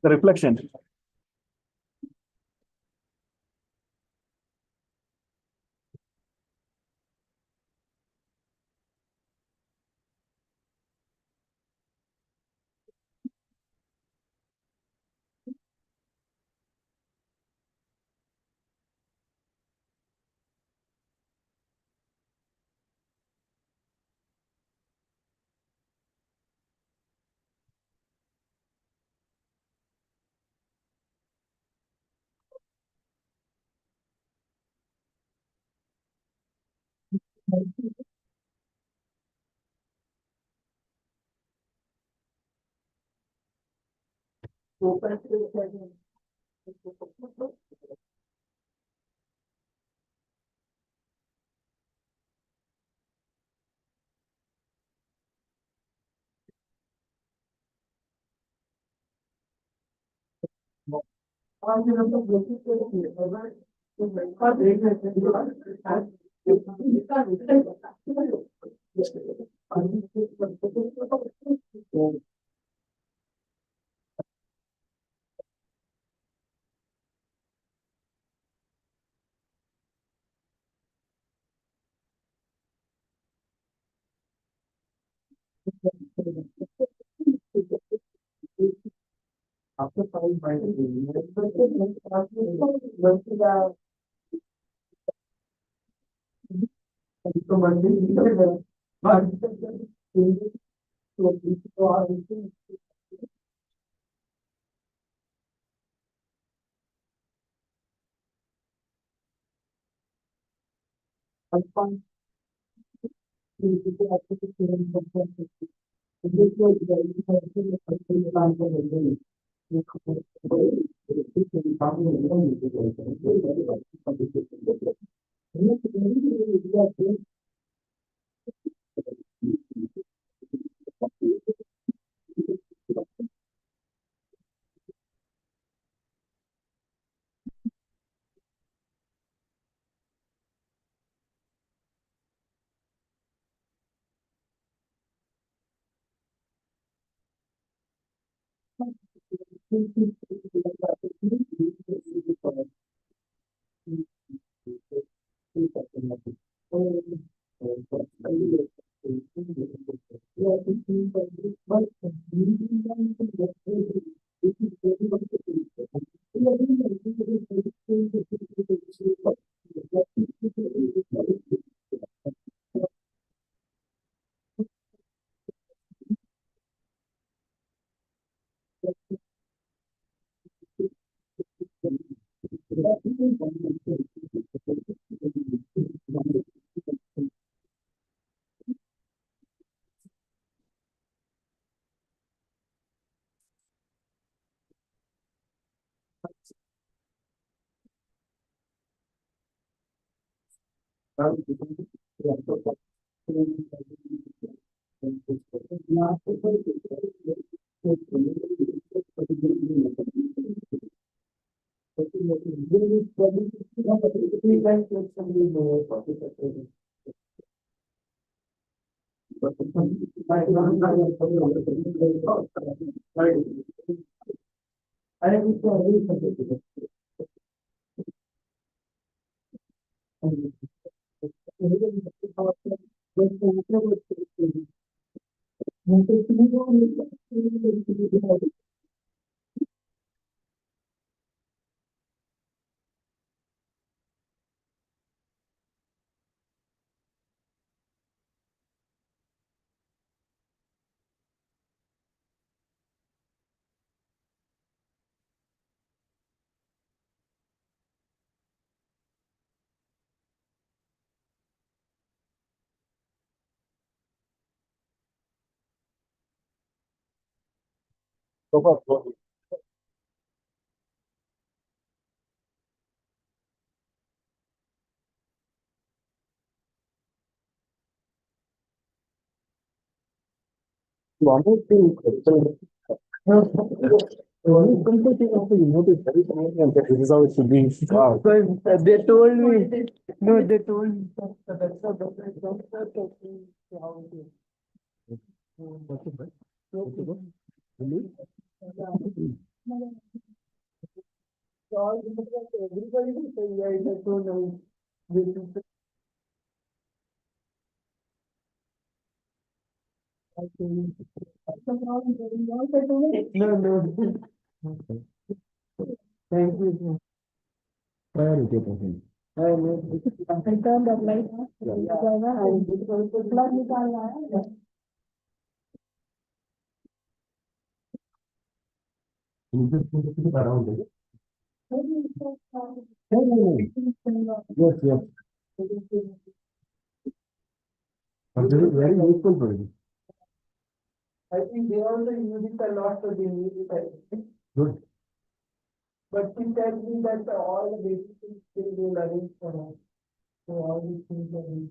The reflection. Wanted to one simple thing also you notice very significant that this is how it should be. Wow. Because they told me, no, they told me that's how it is. That's it, right? Okay, good. Really? So everybody will say, yeah, it's so nice. This is no, no. Thank you. Priority of thing. I turned up light. And this also plug निकालना है. You just need to keep around it. Yes, yes. But this is very useful for you. I think they also use it a lot for the music. Good. But she tells me that all the basic things still will arrange for us. So all these things are in.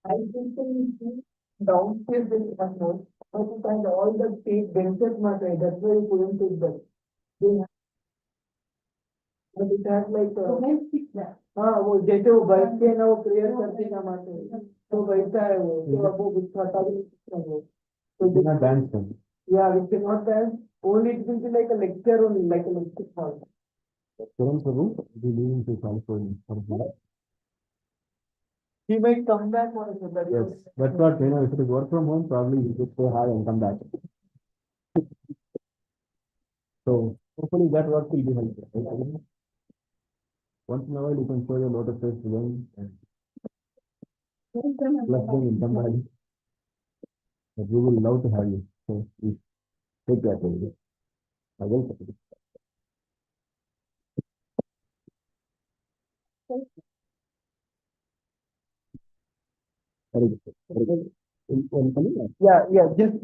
I think we see downstairs in Annarbor, but you find all the state benches matter. That's why you couldn't take that. They have, but it has like हाँ वो जैसे वो बैठ के ना वो prayer करते ना माते तो वैसा है वो तो अब वो बिछाता भी नहीं वो तो You cannot dance them. yeah we cannot dance only it will be like a lecture only like a lecture hall. Kiran Prabhu will be leaving to California for the He might come back on it. yes. That's what, you know, if it is work from home, probably you just say hi and come back. So hopefully that work will be helpful. Right? Once in a while you can show your lotus face to them and bless them in some way. But we will love to have you. So please take that away. I will. Very good. Very good. Yeah, just